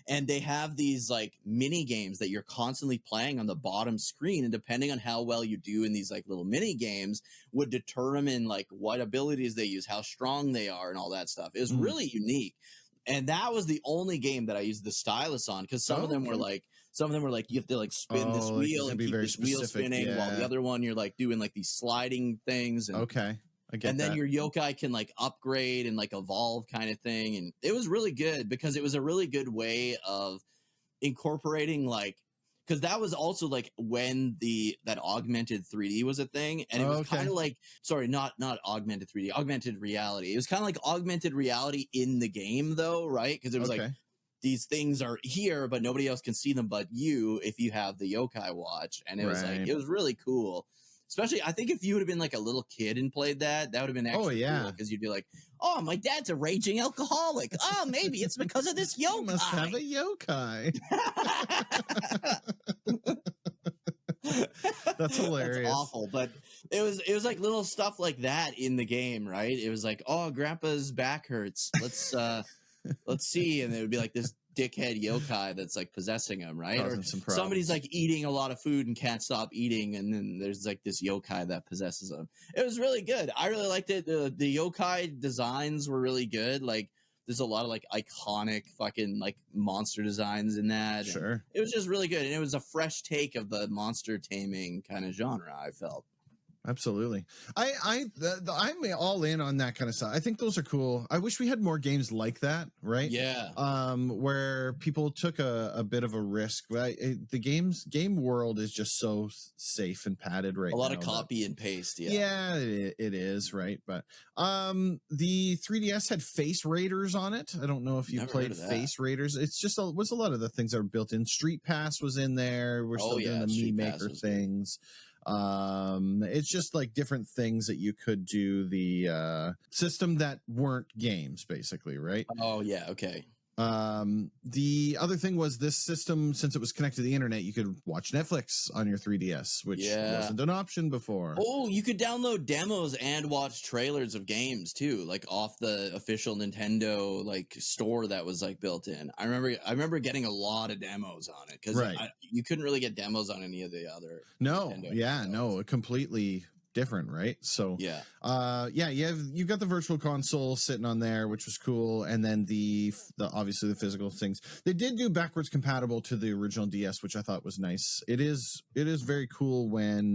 And they have these like mini games that you're constantly playing on the bottom screen. And depending on how well you do in these like little mini games would determine like what abilities they use, how strong they are, and all that stuff. It was really unique. And that was the only game that I used the stylus on, because some of them were like you have to like spin this wheel and keep this wheel spinning, while the other one you're like doing like these sliding things. And, okay, I get and then that. your yokai can like upgrade and like evolve kind of thing. And it was really good because it was a really good way of incorporating like, because that was also like when that augmented 3D was a thing, and it was kind of like, sorry, not augmented 3D, augmented reality. It was kind of like augmented reality in the game though, right? Because it was like these things are here, but nobody else can see them but you if you have the Yokai Watch, and it was like it was really cool. Especially, I think if you would have been like a little kid and played that, that would have been actually cool, because you'd be like, "Oh, my dad's a raging alcoholic. Oh, maybe it's because of this yokai. You must have a yokai." That's hilarious. That's awful, but it was like little stuff like that in the game, right? It was like, "Oh, Grandpa's back hurts. Let's see," and it would be like this dickhead yokai that's like possessing him, right? Or somebody's like eating a lot of food and can't stop eating, and then there's like this yokai that possesses them. It was really good. I really liked it. The yokai designs were really good. Like there's a lot of like iconic fucking like monster designs in that. Sure. It was just really good, and it was a fresh take of the monster taming kind of genre, I felt. Absolutely. I'm all in on that kind of stuff. I think those are cool. I wish we had more games like that, right? Yeah. Where people took a bit of a risk. The game world is just so safe and padded right now. A lot of copy and paste, Yeah, it is, right? But the 3DS had Face Raiders on it. I don't know if you played Face Raiders. It's just was a lot of the things that were built in. Street Pass was in there. We're still doing the Mii Maker things. It's just like different things that you could do, the system that weren't games, basically, right? Oh yeah, okay. The other thing was this system, since it was connected to the internet, you could watch Netflix on your 3DS, which wasn't an option before. Oh, you could download demos and watch trailers of games too, like off the official Nintendo like store that was like built in. I remember getting a lot of demos on it, because you couldn't really get demos on any of the other. No, completely different, right? So you've got the virtual console sitting on there, which was cool, and then the obviously the physical things. They did do backwards compatible to the original DS, which I thought was nice. It is very cool when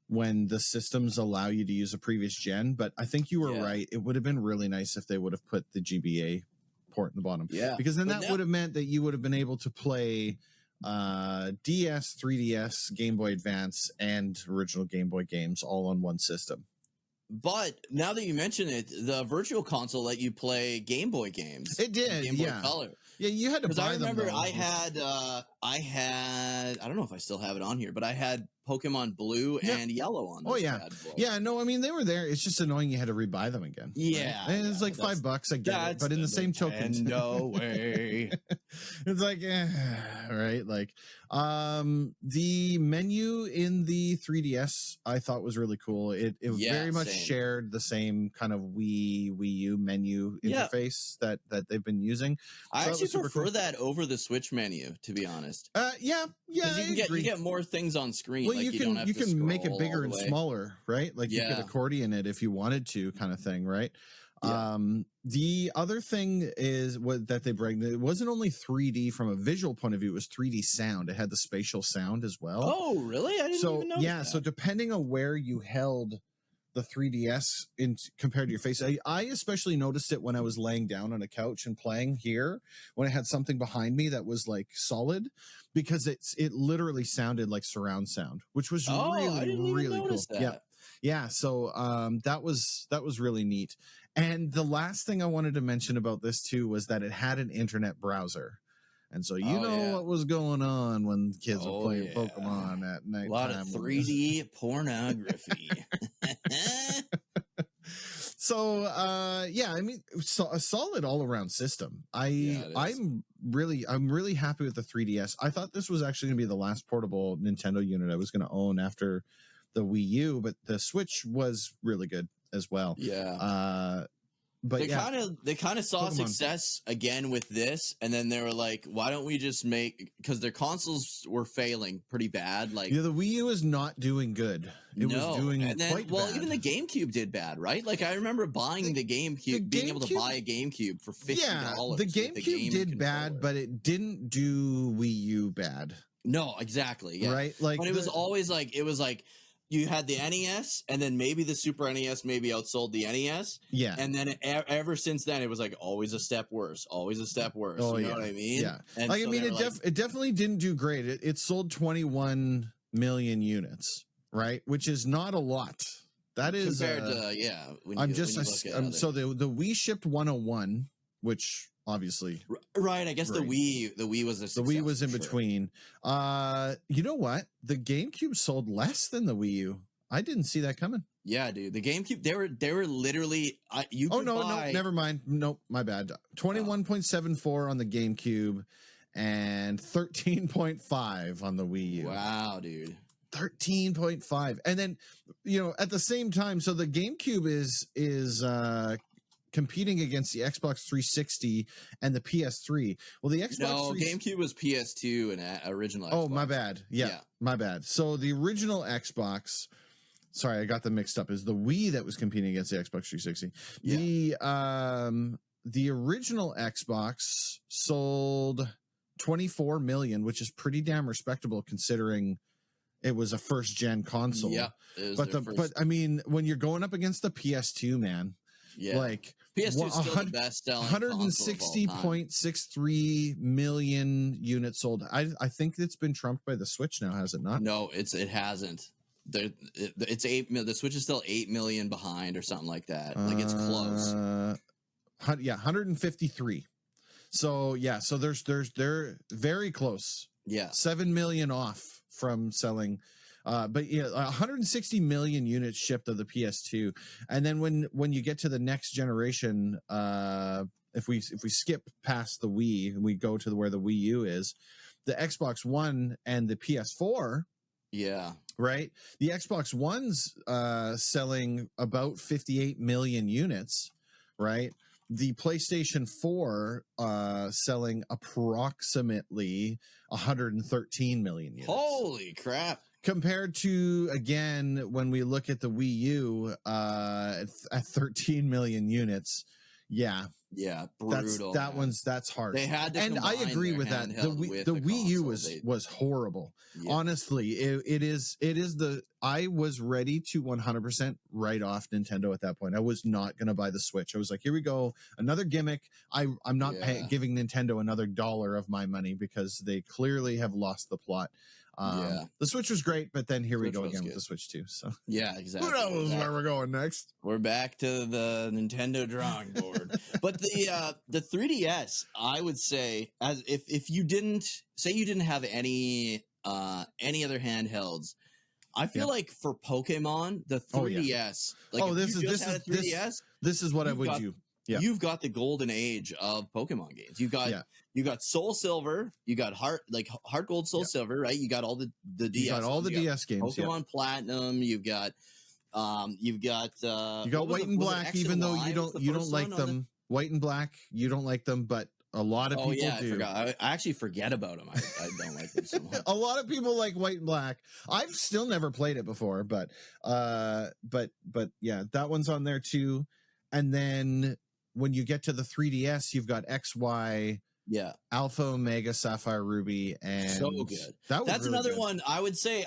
the systems allow you to use a previous gen, but I think you were right. It would have been really nice if they would have put the GBA port in the bottom, because then that would have meant that you would have been able to play DS, 3DS, Game Boy Advance, and original Game Boy games all on one system. But now that you mention it, the virtual console let you play Game Boy games. It did, Game Boy Color. Yeah, you had to buy them. Because I remember though. I had I don't know if I still have it on here, but I had Pokemon Blue and Yellow on this bad boy. Yeah, no, I mean they were there. It's just annoying you had to rebuy them again. Yeah. Right? And it's like $5, I get it. But in the same token, no way. It's like right? Like the menu in the 3DS I thought was really cool. It very much shared the same kind of Wii U menu interface that they've been using. I actually prefer that over the Switch menu, to be honest. Yeah. You get more things on screen. Well, like you can make it bigger and smaller, right? Like you could accordion it if you wanted to, kind of thing, right? Yeah. The other thing is that they bring. It wasn't only 3D from a visual point of view; it was 3D sound. It had the spatial sound as well. Oh, really? I didn't even know. So depending on where you held the 3DS compared to your face, I especially noticed it when I was laying down on a couch and playing here, when I had something behind me that was like solid, because it literally sounded like surround sound, which was really cool. Yeah. So that was really neat. And the last thing I wanted to mention about this too was that it had an internet browser. And so what was going on when kids were playing Pokemon at night. A lot of 3D pornography. So I mean, a solid all around system. I'm really happy with the 3DS. I thought this was actually going to be the last portable Nintendo unit I was going to own after the Wii U, but the Switch was really good as well. but they kind of saw Pokemon. success again with this, and then they were like, why don't we just make, because their consoles were failing pretty bad. Like, the Wii U is not doing good. It was doing quite bad. Even the GameCube did bad, right? Like, I remember buying the GameCube, being able to buy a GameCube for $50. Yeah, the GameCube did bad, but it didn't do Wii U bad. No, exactly. Yeah. Right? Like, but it was always like, you had the NES, and then maybe the Super NES maybe outsold the NES. Yeah. And then ever since then, it was like always a step worse, always a step worse. Oh, you know what I mean? Yeah. And like, so I mean, it definitely didn't do great. It sold 21 million units, right? Which is not a lot. That is compared to, yeah. So the Wii shipped 101, which obviously, right. I guess the Wii was the Wii was in between. You know what? The GameCube sold less than the Wii U. I didn't see that coming. Yeah, dude. The GameCube, they were literally. No, never mind. Nope, my bad. 21.74 on the GameCube, and 13.5 on the Wii U. Wow, dude. 13.5, and then at the same time, so the GameCube is competing against the Xbox 360 and the PS3. Well, the Xbox GameCube was PS2 and original Xbox. Oh, my bad. Yeah, my bad. So the original Xbox, sorry, I got them mixed up, is the Wii that was competing against the Xbox 360. Yeah. The original Xbox sold 24 million, which is pretty damn respectable considering it was a first gen console. Yeah. But I mean, when you're going up against the PS2, man, like PS2 is still the best selling 160.63 million units sold. I think it's been trumped by the Switch now, has it not? No, it hasn't. It's 8 million. The Switch is still 8 million behind or something like that. Like, it's close. 153. So they're very close. Yeah, 7 million off from selling. But 160 million units shipped of the PS2, and then when you get to the next generation, if we skip past the Wii and we go to where the Wii U is, the Xbox One and the PS4. Yeah. Right. The Xbox One's selling about 58 million units. Right. The PlayStation 4 selling approximately 113 million units. Holy crap. Compared to, again, when we look at the Wii U at 13 million units. Yeah. Yeah, brutal. That's hard. They had to, and I agree with that. The Wii U was horrible. Yeah. Honestly, it is I was ready to 100% write off Nintendo at that point. I was not going to buy the Switch. I was like, here we go, another gimmick. I'm not giving Nintendo another dollar of my money because they clearly have lost the plot. The Switch was great, but then here we go again with the Switch 2. So yeah, exactly. Who knows where we're going next? We're back to the Nintendo drawing board. But the 3DS, I would say, as if you didn't have any other handhelds, I feel like for Pokemon, the 3DS. This is what I would do. Yeah. You've got the golden age of Pokemon games. You got Soul Silver, you got Heart Gold, Soul Silver, right? You got all the DS. You got all the DS games. Pokemon Platinum. You've got White and Black, even though you don't like them. White and Black, you don't like them, but a lot of people do. I forgot. I actually forget about them. I don't like them so much. A lot of people like White and Black. I've still never played it before, but yeah, that one's on there too. And then when you get to the 3DS, you've got XY, Alpha, Omega, Sapphire, Ruby, and so good. That's really another one. I would say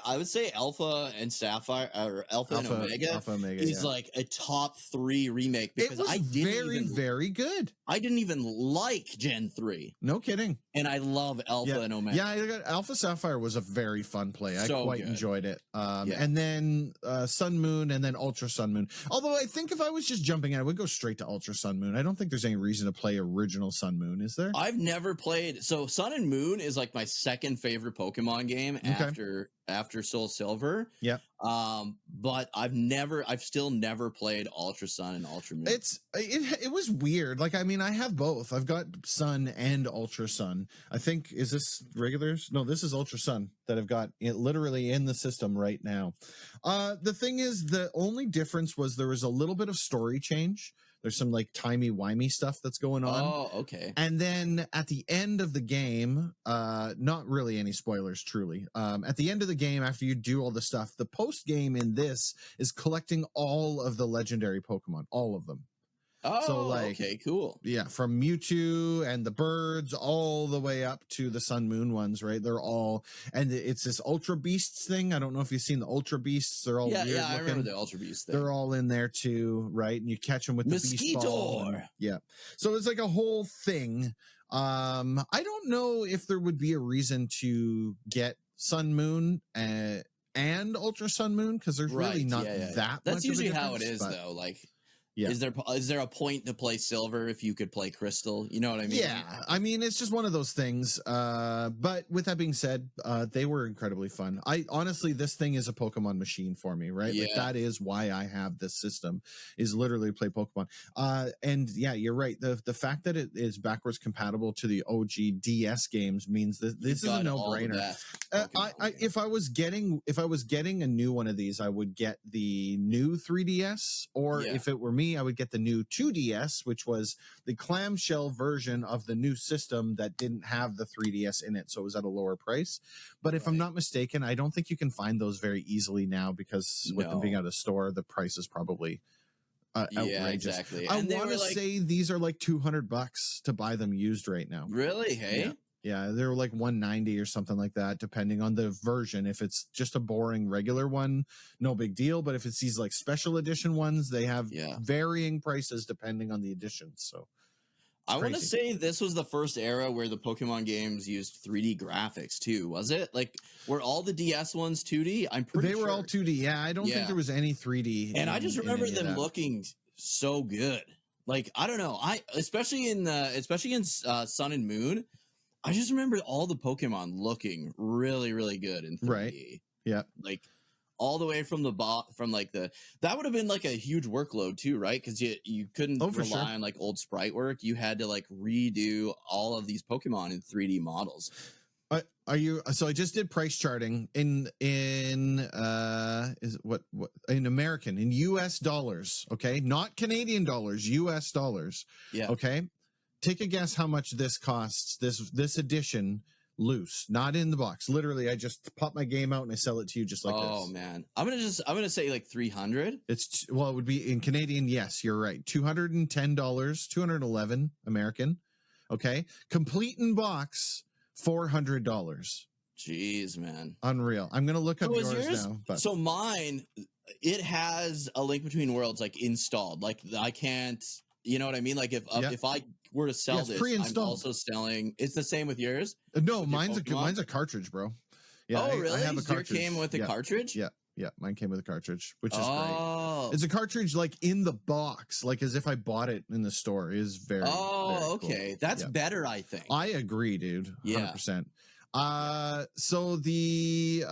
Alpha and Sapphire, or Alpha and Omega is like a top 3 remake because very good. I didn't even like Gen 3. No kidding. And I love Alpha and Omega. Yeah, Alpha Sapphire was a very fun play. I quite enjoyed it. And then Sun Moon, and then Ultra Sun Moon. Although I think if I was just jumping in, I would go straight to Ultra Sun Moon. I don't think there's any reason to play original Sun Moon, is there? I've never played. So Sun and Moon is like my second favorite Pokemon game after Soul Silver. Yeah. But I've still never played Ultra Sun and Ultra Moon. It was weird. Like, I mean, I have both. I've got Sun and Ultra Sun. I think, is this regulars? No, this is Ultra Sun that I've got literally in the system right now. The thing is, the only difference was there was a little bit of story change. There's some like timey-wimey stuff that's going on. Oh, okay. And then at the end of the game, not really any spoilers, truly. At the end of the game, after you do all the stuff, the post game in this is collecting all of the legendary Pokemon, all of them. Oh, so like, okay, cool. Yeah, from Mewtwo and the birds all the way up to the Sun Moon ones, right? They're all, and it's this Ultra Beasts thing. I don't know if you've seen the Ultra Beasts. They're all weird I looking. remember the Ultra Beast thing. They're all in there too, right? And you catch them with the beast ball. And, yeah, so it's like a whole thing. I don't know if there would be a reason to get Sun Moon and Ultra Sun Moon, because there's really not that. That's much usually of a how it is, though. Like. Yeah. Is there a point to play Silver if you could play Crystal? You know what I mean? Yeah, I mean, it's just one of those things. But with that being said, they were incredibly fun. I honestly, this thing is a Pokemon machine for me, right? Yeah. Like, that is why I have this system, is literally play Pokemon. And yeah, you're right. The fact that it is backwards compatible to the OG DS games means that this is a no-brainer. If I was getting a new one of these, I would get the new 3DS, or if it were me, I would get the new 2DS, which was the clamshell version of the new system that didn't have the 3DS in it, so it was at a lower price. But if I'm not mistaken, I don't think you can find those very easily now, because with them being out of store, the price is probably outrageous. Yeah, exactly. I want to say these are like $200 to buy them used right now. Really? Hey? Yeah, they're like $190 or something like that, depending on the version. If it's just a boring regular one, no big deal. But if it's these like special edition ones, they have varying prices depending on the editions. So I want to say this was the first era where the Pokemon games used 3D graphics too, was it? Like, were all the DS ones 2D? I'm pretty sure. They were all 2D. Yeah, I don't think there was any 3D. And I just remember them looking so good. Like, I don't know. Especially in Sun and Moon, I just remember all the Pokemon looking really, really good in 3D. Right. Yeah. Like, all the way from that would have been like a huge workload too, right? Because you couldn't rely on like old sprite work. You had to like redo all of these Pokemon in 3D models. So I just did price charting in American, in US dollars, okay? Not Canadian dollars, US dollars. Yeah. Okay. Take a guess how much this costs, this edition, loose, not in the box. Literally, I just pop my game out and I sell it to you just like this. Oh man, I'm gonna say like 300. It would be in Canadian. Yes, you're right. $210, $211 American. Okay, complete in box, $400. Jeez, man, unreal. I'm gonna look up yours now. But. So mine, it has a Link Between Worlds like installed. Like I can't. You know what I mean? Like if I were to sell this, I'm also selling. It's the same with yours? No, mine's a cartridge, bro. Yeah, oh, really? I have a cartridge. Yours came with a cartridge? Yeah, mine came with a cartridge, which is great. It's a cartridge like in the box, like as if I bought it in the store. It is very very okay. Cool. That's better, I think. I agree, dude. 100%. So the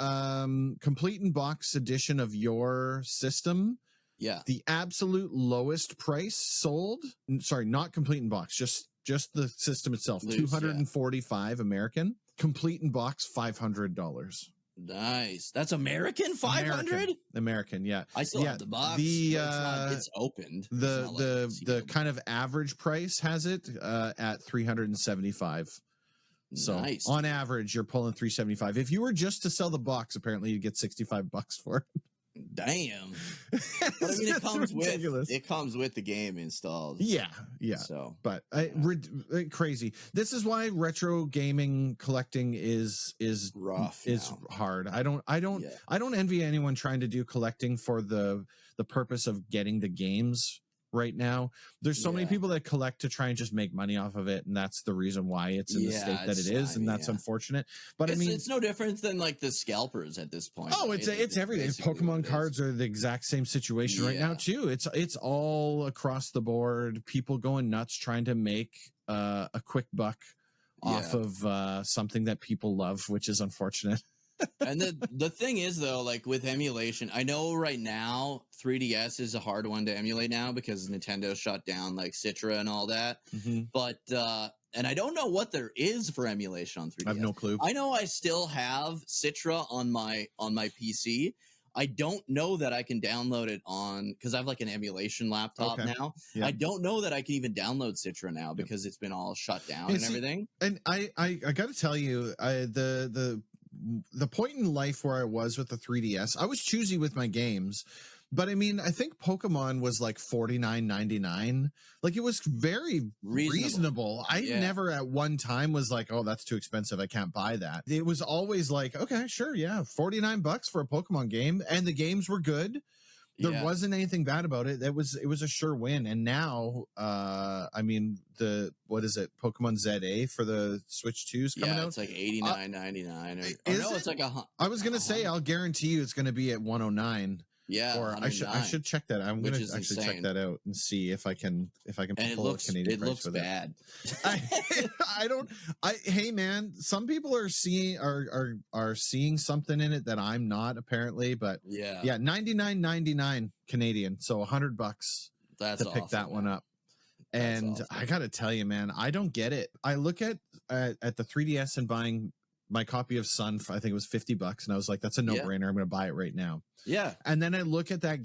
complete in box edition of your system. Yeah. The absolute lowest price sold, sorry, not complete in box, just the system itself, $245 American. Complete in box, $500. Nice. That's American? 500? American, yeah. I still have the box. It's opened. The kind of average price has it at $375. So nice. On average, you're pulling $375. If you were just to sell the box, apparently you'd get $65 for it. Damn. But I mean, it comes with the game installed. Yeah. So, but crazy. This is why retro gaming collecting is rough. Is hard. I don't envy anyone trying to do collecting for the purpose of getting the games. Right now, there's so many people that collect to try and just make money off of it, and that's the reason why it's in the state that it is, and that's unfortunate. But I mean, it's no different than like the scalpers at this point. Oh, it's everything. Pokemon cards are the exact same situation right now too. It's all across the board. People going nuts trying to make a quick buck off of something that people love, which is unfortunate. And the thing is, though, like with emulation, I know right now 3DS is a hard one to emulate now because Nintendo shut down like Citra and all that. Mm-hmm. But and I don't know what there is for emulation on 3DS. I have no clue. I know I still have Citra on my PC. I don't know that I can download it on, because I have like an emulation laptop now. Yeah. I don't know that I can even download Citra now because it's been all shut down and everything. And I got to tell you, the point in life where I was with the 3DS, I was choosy with my games. But I mean, I think Pokemon was like $49.99. Like, it was very reasonable. I never at one time was like, oh, that's too expensive, I can't buy that. It was always like, okay, sure, yeah, $49 for a Pokemon game, and the games were good. There wasn't anything bad about it. It was a sure win. And now, I mean, what is it? Pokemon ZA for the Switch 2 is coming out. It's like $89.99. It's like I was gonna say, I'll guarantee you it's gonna be at $109. Yeah, or I should check that. I'm gonna actually check that out and see if I can pull a Canadian price with it. Bad. Hey man, some people are seeing something in it that I'm not, apparently, but yeah, $99.99 Canadian, so $100 to pick that one up. And awesome. I gotta tell you, man, I don't get it. I look at the 3DS and buying my copy of Sun for, I think it was $50, and I was like, that's a no-brainer. I'm going to buy it right now. Yeah. And then I look at that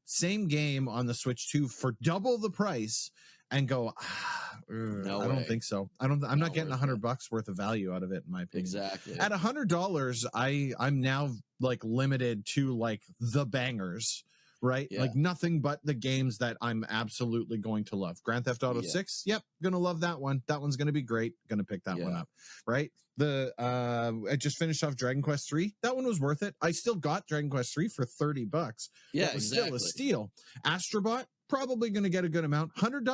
same game on the Switch 2 for double the price and go, I don't think so. I'm not getting $100 worth of value out of it, in my opinion. Exactly. At $100, I'm now like limited to like the bangers. Right? Yeah. Like nothing but the games that I'm absolutely going to love. Grand Theft Auto 6, yep, gonna love that one. That one's gonna be great. Gonna pick that one up. Right? I just finished off Dragon Quest 3. That one was worth it. I still got Dragon Quest 3 for $30. Yeah, it was still a steal. Astrobot, probably gonna get a good amount. $100?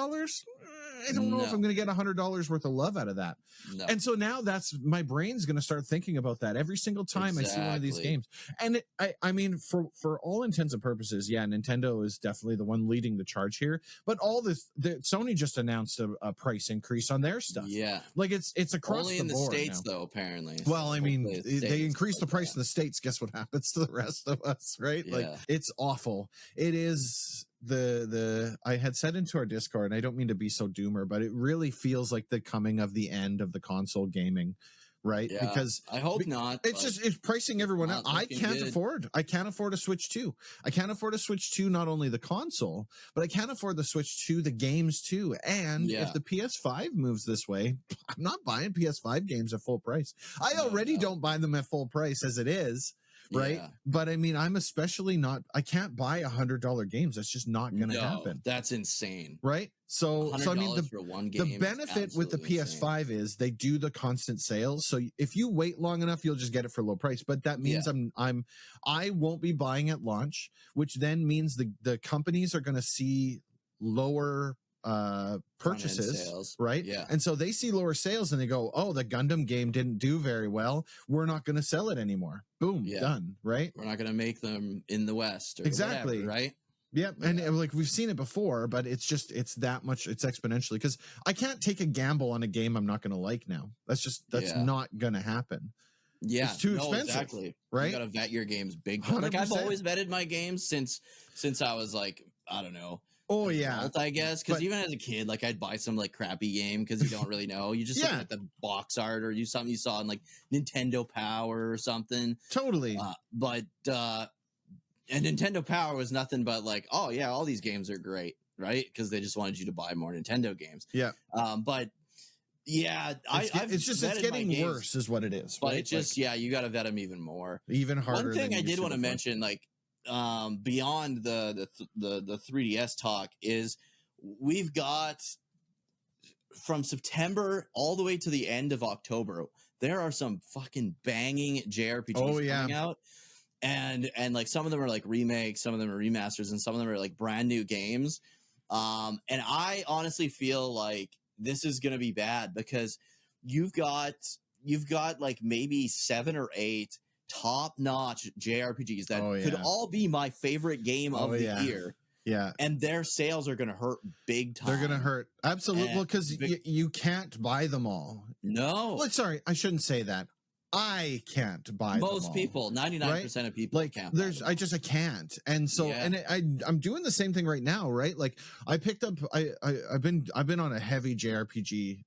I don't know if I'm going to get $100 worth of love out of that. No. And so now my brain's going to start thinking about that every single time I see one of these games. And I mean, for all intents and purposes, yeah, Nintendo is definitely the one leading the charge here. But Sony just announced a price increase on their stuff. Yeah, like it's across only the board. Only in the States, though, apparently. Well, I mean, they increase the price in the States. Guess what happens to the rest of us, right? Yeah. Like, it's awful. It is. I had said into our Discord, and I don't mean to be so doomer, but it really feels like the coming of the end of the console gaming, right? Yeah, because I hope not. It's pricing everyone out. I can't afford a Switch 2. I can't afford a Switch 2, not only the console, but I can't afford the Switch 2, the games too. And if the PS5 moves this way, I'm not buying PS5 games at full price. I already don't buy them at full price as it is. Right. Yeah. But I mean, I'm especially not, I can't buy $100 games. That's just not going to happen. That's insane. Right. So I mean, the benefit with the PS5 insane. Is they do the constant sales. So if you wait long enough, you'll just get it for low price. But that means I won't be buying at launch, which then means the companies are going to see lower purchases, right? Yeah. And so they see lower sales and they go, oh, the Gundam game didn't do very well, we're not going to sell it anymore. Boom, done. Right? We're not going to make them in the West or exactly whatever, right? Yep. Yeah. And like we've seen it before, but it's that much, it's exponentially, because I can't take a gamble on a game I'm not going to like now. That's not going to happen. Yeah, it's too expensive. Exactly. Right? You got to vet your games big time. Like, I've always vetted my games since I was like, I don't know. Oh yeah, adult, I guess, because even as a kid, like, I'd buy some like crappy game because you don't really know. You just look at the box art or something you saw in like Nintendo Power or something. Totally. And Nintendo Power was nothing but like, oh yeah, all these games are great, right? Because they just wanted you to buy more Nintendo games. Yeah. But yeah, it's getting worse, is what it is. But it's just you got to vet them even more, even harder. One thing I did want to mention, like, beyond the 3DS talk, is we've got from September all the way to the end of October, there are some fucking banging JRPGs coming out. And like some of them are like remakes, some of them are remasters, and some of them are like brand new games. And I honestly feel like this is going to be bad because you've got like maybe 7 or 8 top-notch JRPGs that could all be my favorite game of the year. Yeah. And their sales are going to hurt big time. They're going to hurt. Absolutely. Because you can't buy them all. No. Well, sorry, I shouldn't say that. I can't buy most people, 99% of people, like, can't. I can't. And so, and I'm doing the same thing right now, right? Like, I picked up, I've been on a heavy JRPG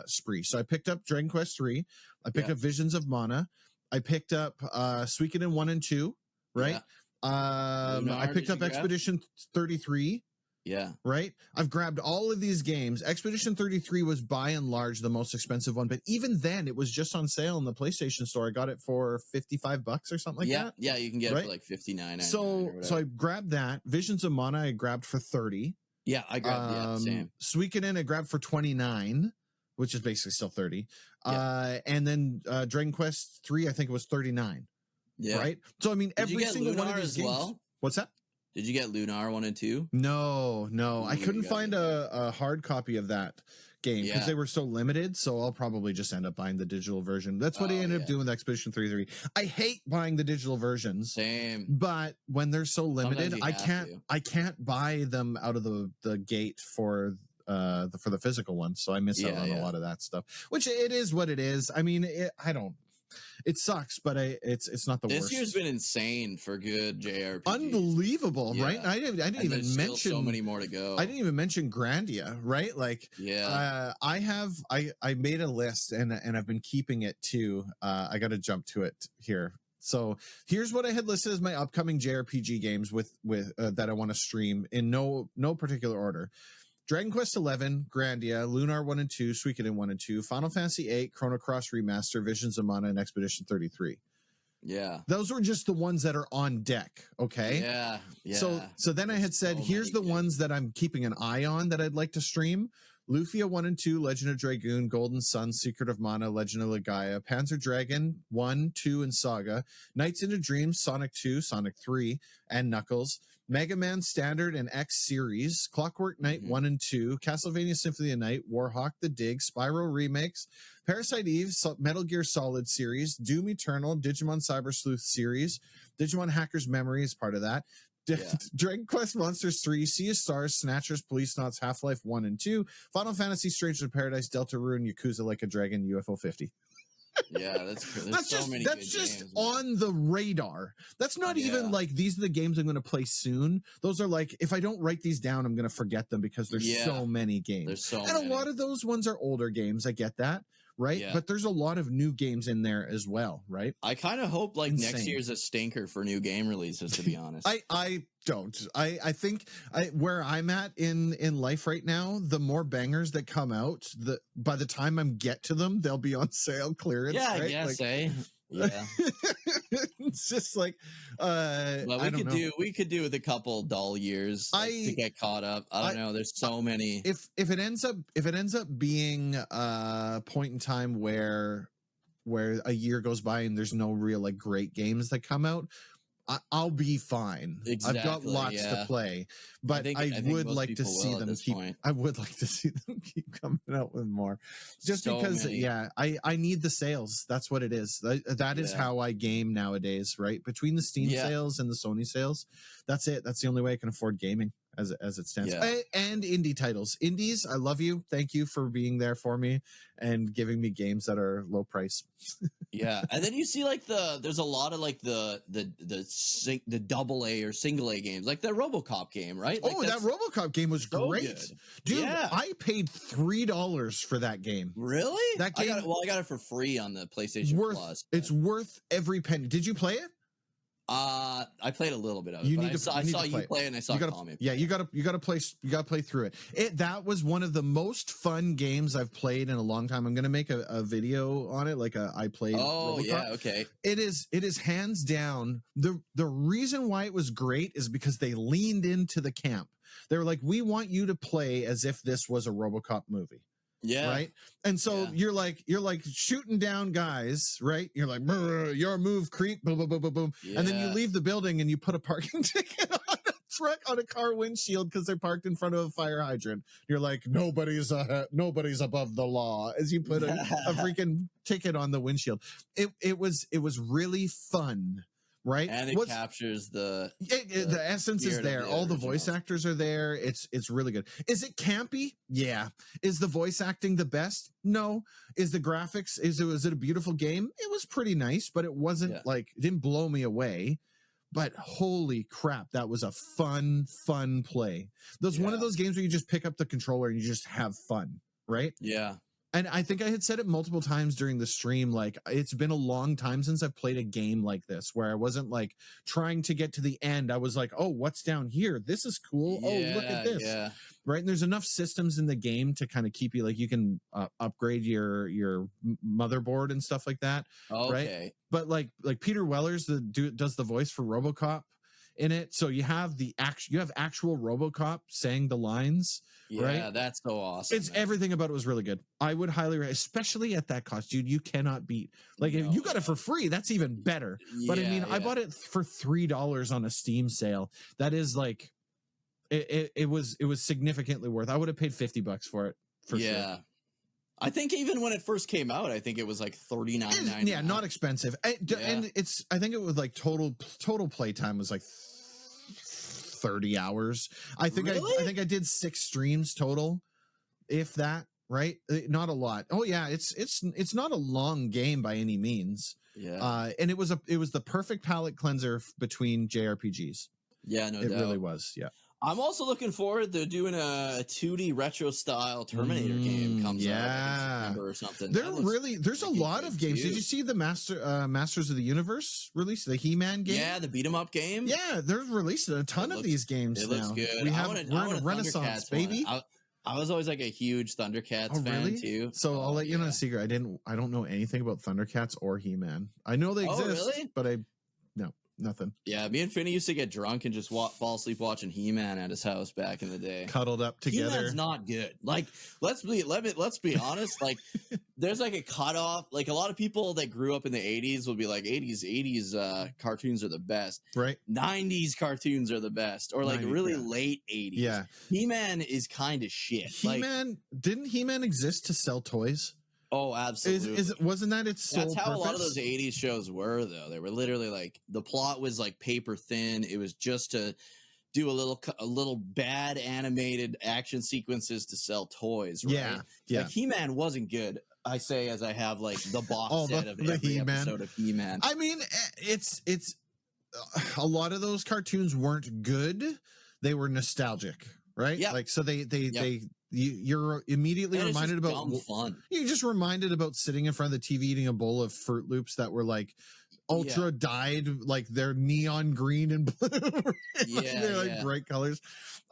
spree. So I picked up Dragon Quest 3. I picked up Visions of Mana. I picked up Suikoden 1 and 2. right? Yeah. Lunar, I picked up Expedition 33. Yeah. Right. I've grabbed all of these games. Expedition 33 was by and large the most expensive one, but even then it was just on sale in the PlayStation Store. I got it for $55 or something like that. Yeah, you can get it for like $59. So I grabbed that. Visions of Mana I grabbed for 30. Yeah, I grabbed same. Suikoden I grabbed for 29, which is basically still 30. Yeah. And then Dragon Quest 3 I think it was 39. Yeah. Right? So I mean every single one of these games. Well? What's that? Did you get Lunar 1 and 2? No. Ooh, I couldn't find a hard copy of that game because they were so limited. So I'll probably just end up buying the digital version. That's what I ended up doing with Expedition 33. I hate buying the digital versions. Same. But when they're so limited, I can't buy them out of the gate for the physical one. So I miss out on a lot of that stuff. Which it is what it is. I mean, it sucks, but it's not the worst. This year's been insane for good JRPGs. Unbelievable, right? I didn't even mention so many more to go. I didn't even mention Grandia, right? Like, I made a list and I've been keeping it too. I got to jump to it here. So here's what I had listed as my upcoming JRPG games with that I want to stream in no particular order. Dragon Quest XI, Grandia, Lunar 1 and 2, Suikoden 1 and 2, Final Fantasy VIII, Chrono Cross Remaster, Visions of Mana, and Expedition 33. Yeah. Those were just the ones that are on deck, okay? Yeah. So then I had said, here's the ones that I'm keeping an eye on that I'd like to stream. Lufia 1 and 2, Legend of Dragoon, Golden Sun, Secret of Mana, Legend of Legaia, Panzer Dragon 1, 2, and Saga, Nights into Dreams, Sonic 2, Sonic 3, and Knuckles, Mega Man Standard and X Series, Clockwork Knight 1 and 2, Castlevania Symphony of the Night, Warhawk The Dig, Spyro Remakes, Parasite Eve, Metal Gear Solid series, Doom Eternal, Digimon Cyber Sleuth series, Digimon Hacker's Memory is part of that, Dragon Quest Monsters 3, Sea of Stars, Snatchers, Police Knots, Half-Life 1 and 2, Final Fantasy Stranger in Paradise, Deltarune, Yakuza Like a Dragon, UFO 50. Yeah, that's just on the radar. That's not even like these are the games I'm going to play soon. Those are like, if I don't write these down, I'm going to forget them because there's so many games. A lot of those ones are older games. I get that, right? Yeah. But there's a lot of new games in there as well, right? I kind of hope next year's a stinker for new game releases, to be honest. I don't. I think where I'm at in life right now, the more bangers that come out, by the time I get to them, they'll be on sale clearance. Yeah, right? I guess, Yeah. It's just like we could do with a couple dull years to get caught up. I don't know. There's so many. If it ends up being a point in time where a year goes by and there's no real like great games that come out, I'll be fine. Exactly, I've got lots to play, but I would like to see them keep. I would like to see them keep coming out with more, just so because. Many. Yeah, I need the sales. That's what it is. That is how I game nowadays. Right, between the Steam sales and the Sony sales, that's it. That's the only way I can afford gaming as it stands. And indie titles. Indies, I love you. Thank you for being there for me and giving me games that are low price. And then you see like there's a lot of like the double A or single A games, like the RoboCop game, right? Like that RoboCop game was so great, good. Dude. Yeah. I paid $3 for that game. Really? That game? I got it for free on the PlayStation Plus. But it's worth every penny. Did you play it? I played a little bit of it. I saw you play and I saw Tommy. Yeah, you gotta play through it. That was one of the most fun games I've played in a long time. I'm gonna make a video on it, like I played. Oh RoboCop. Yeah, okay. It is hands down the reason why it was great is because they leaned into the camp. They were like, we want you to play as if this was a RoboCop movie. Yeah. Right. And so you're like shooting down guys, right? You're like, your move, creep, boom, boom, boom, boom, boom. Yeah. And then you leave the building and you put a parking ticket on a car windshield because they're parked in front of a fire hydrant. You're like, nobody's above the law, as you put a freaking ticket on the windshield. It was really fun. Right, and it captures the essence is there. All the voice actors are there. It's really good. Is it campy? Yeah. Is the voice acting the best? No. Is the graphics? Was it a beautiful game? It was pretty nice, but it wasn't like it didn't blow me away. But holy crap, that was a fun play. One of those games where you just pick up the controller and you just have fun, right? Yeah. And I think I had said it multiple times during the stream, like it's been a long time since I've played a game like this where I wasn't like trying to get to the end. I was like, oh, what's down here? This is cool. Oh, look at this. Yeah. Right. And there's enough systems in the game to kind of keep you, like you can upgrade your motherboard and stuff like that. Okay. Right. But like Peter Weller's does the voice for RoboCop in it, so you have actual RoboCop saying the lines. Yeah, right? That's so awesome. It's everything about it was really good. I would highly recommend, especially at that cost, dude. You cannot beat. Like if you got it for free, that's even better. But I mean, I bought it for $3 on a Steam sale. That is like, it was significantly worth. I would have paid $50 for it for sure. I think even when it first came out, I think it was like $39.99. Yeah, not expensive. And I think it was like total playtime was like 30 hours. I think I did 6 streams total, if that, right? Not a lot. Oh yeah, it's not a long game by any means. Yeah. And it was the perfect palate cleanser between JRPGs. Yeah, no doubt. It doubt. really was. Yeah. I'm also looking forward to doing a 2D retro style Terminator game comes out in September or something. There's a lot of games. Did you see the Masters of the Universe release, the He-Man game? Yeah, the beat 'em up game. Yeah, they're releasing a ton of these games now. It looks good. We're in a renaissance, baby. I was always like a huge Thundercats fan too. So I'll let you know a secret. I don't know anything about Thundercats or He-Man. I know they exist, but nothing. Yeah, me and Finney used to get drunk and just fall asleep watching He-Man at his house back in the day. Cuddled up together. He-Man's not good. Like, let's be honest. Like, there's like a cutoff. Like, a lot of people that grew up in the 80s will be like, 80s cartoons are the best. Right. 90s cartoons are the best. Or like really late 80s. Yeah. He-Man is kind of shit. Didn't He-Man exist to sell toys? Oh, absolutely. Wasn't that its sole That's how purpose? a lot of those 80s shows were, though. They were literally like, the plot was like paper thin. It was just to do a little bad animated action sequences to sell toys, right? Yeah. Like, He-Man wasn't good. I say as I have like the box set of every episode of He-Man. I mean, it's a lot of those cartoons weren't good. They were nostalgic, right? Yeah. Like, so you're immediately reminded about fun. You're just reminded about sitting in front of the TV eating a bowl of Fruit Loops that were like ultra dyed, like they're neon green and blue. They're like bright colors.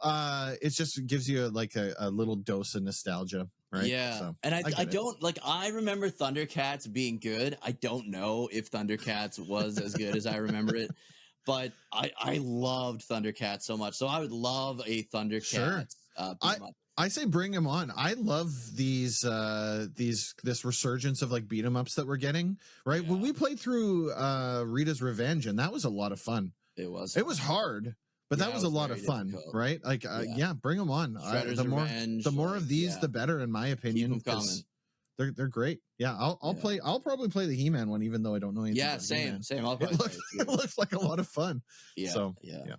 It just gives you a little dose of nostalgia, right? Yeah. So, and I don't like, I remember Thundercats being good. I don't know if Thundercats was as good as I remember it, but I loved Thundercats so much. So I would love a Thundercats. I say bring him on. I love this resurgence of like beat 'em ups that we're getting, right? Yeah. When we played through Rita's Revenge, and that was a lot of fun. It was hard, but that was a lot of fun, difficult. Right? Like, bring them on. The more of these, the better, in my opinion. Keep them coming. They're great. Yeah, I'll probably play the He-Man one, even though I don't know anything. Yeah, same. It looks like a lot of fun. Yeah. So, yeah.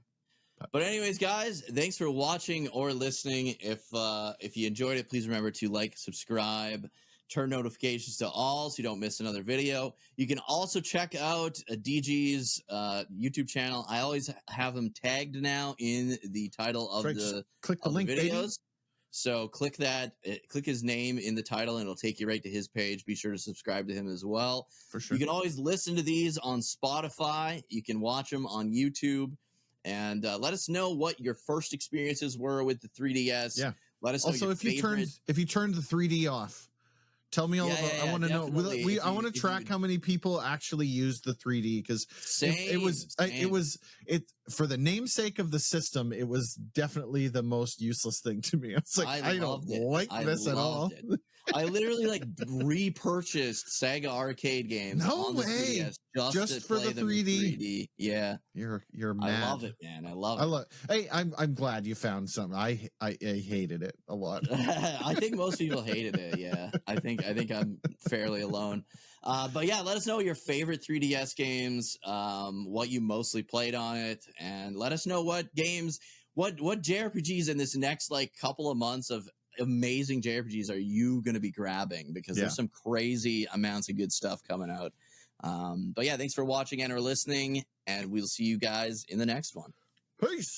But anyways, guys, thanks for watching or listening. If you enjoyed it, please remember to like, subscribe, turn notifications to all so you don't miss another video. You can also check out DG's YouTube channel. I always have him tagged now in the title of click the link, videos. baby. So click his name in the title, and it'll take you right to his page. Be sure to subscribe to him as well. For sure. You can always listen to these on Spotify. You can watch them on YouTube. And let us know what your first experiences were with the 3DS. Yeah. Let us know. Also, if you turned the 3D off, tell me all about. I want to know. I want to track how many people actually used the 3D, because it was for the namesake of the system. It was definitely the most useless thing to me. It's like I don't like this at all. I literally repurchased Sega arcade games. No on way! The 3DS just for the 3D. Yeah, you're mad. I love it, man. I love it. Hey, I'm glad you found something. I hated it a lot. I think most people hated it. Yeah, I think I'm fairly alone. But yeah, let us know your favorite 3DS games, what you mostly played on it, and let us know what games, what JRPGs in this next couple of months of amazing JRPGs are you going to be grabbing, because there's some crazy amounts of good stuff coming out. But yeah, thanks for watching and or listening, and we'll see you guys in the next one. Peace.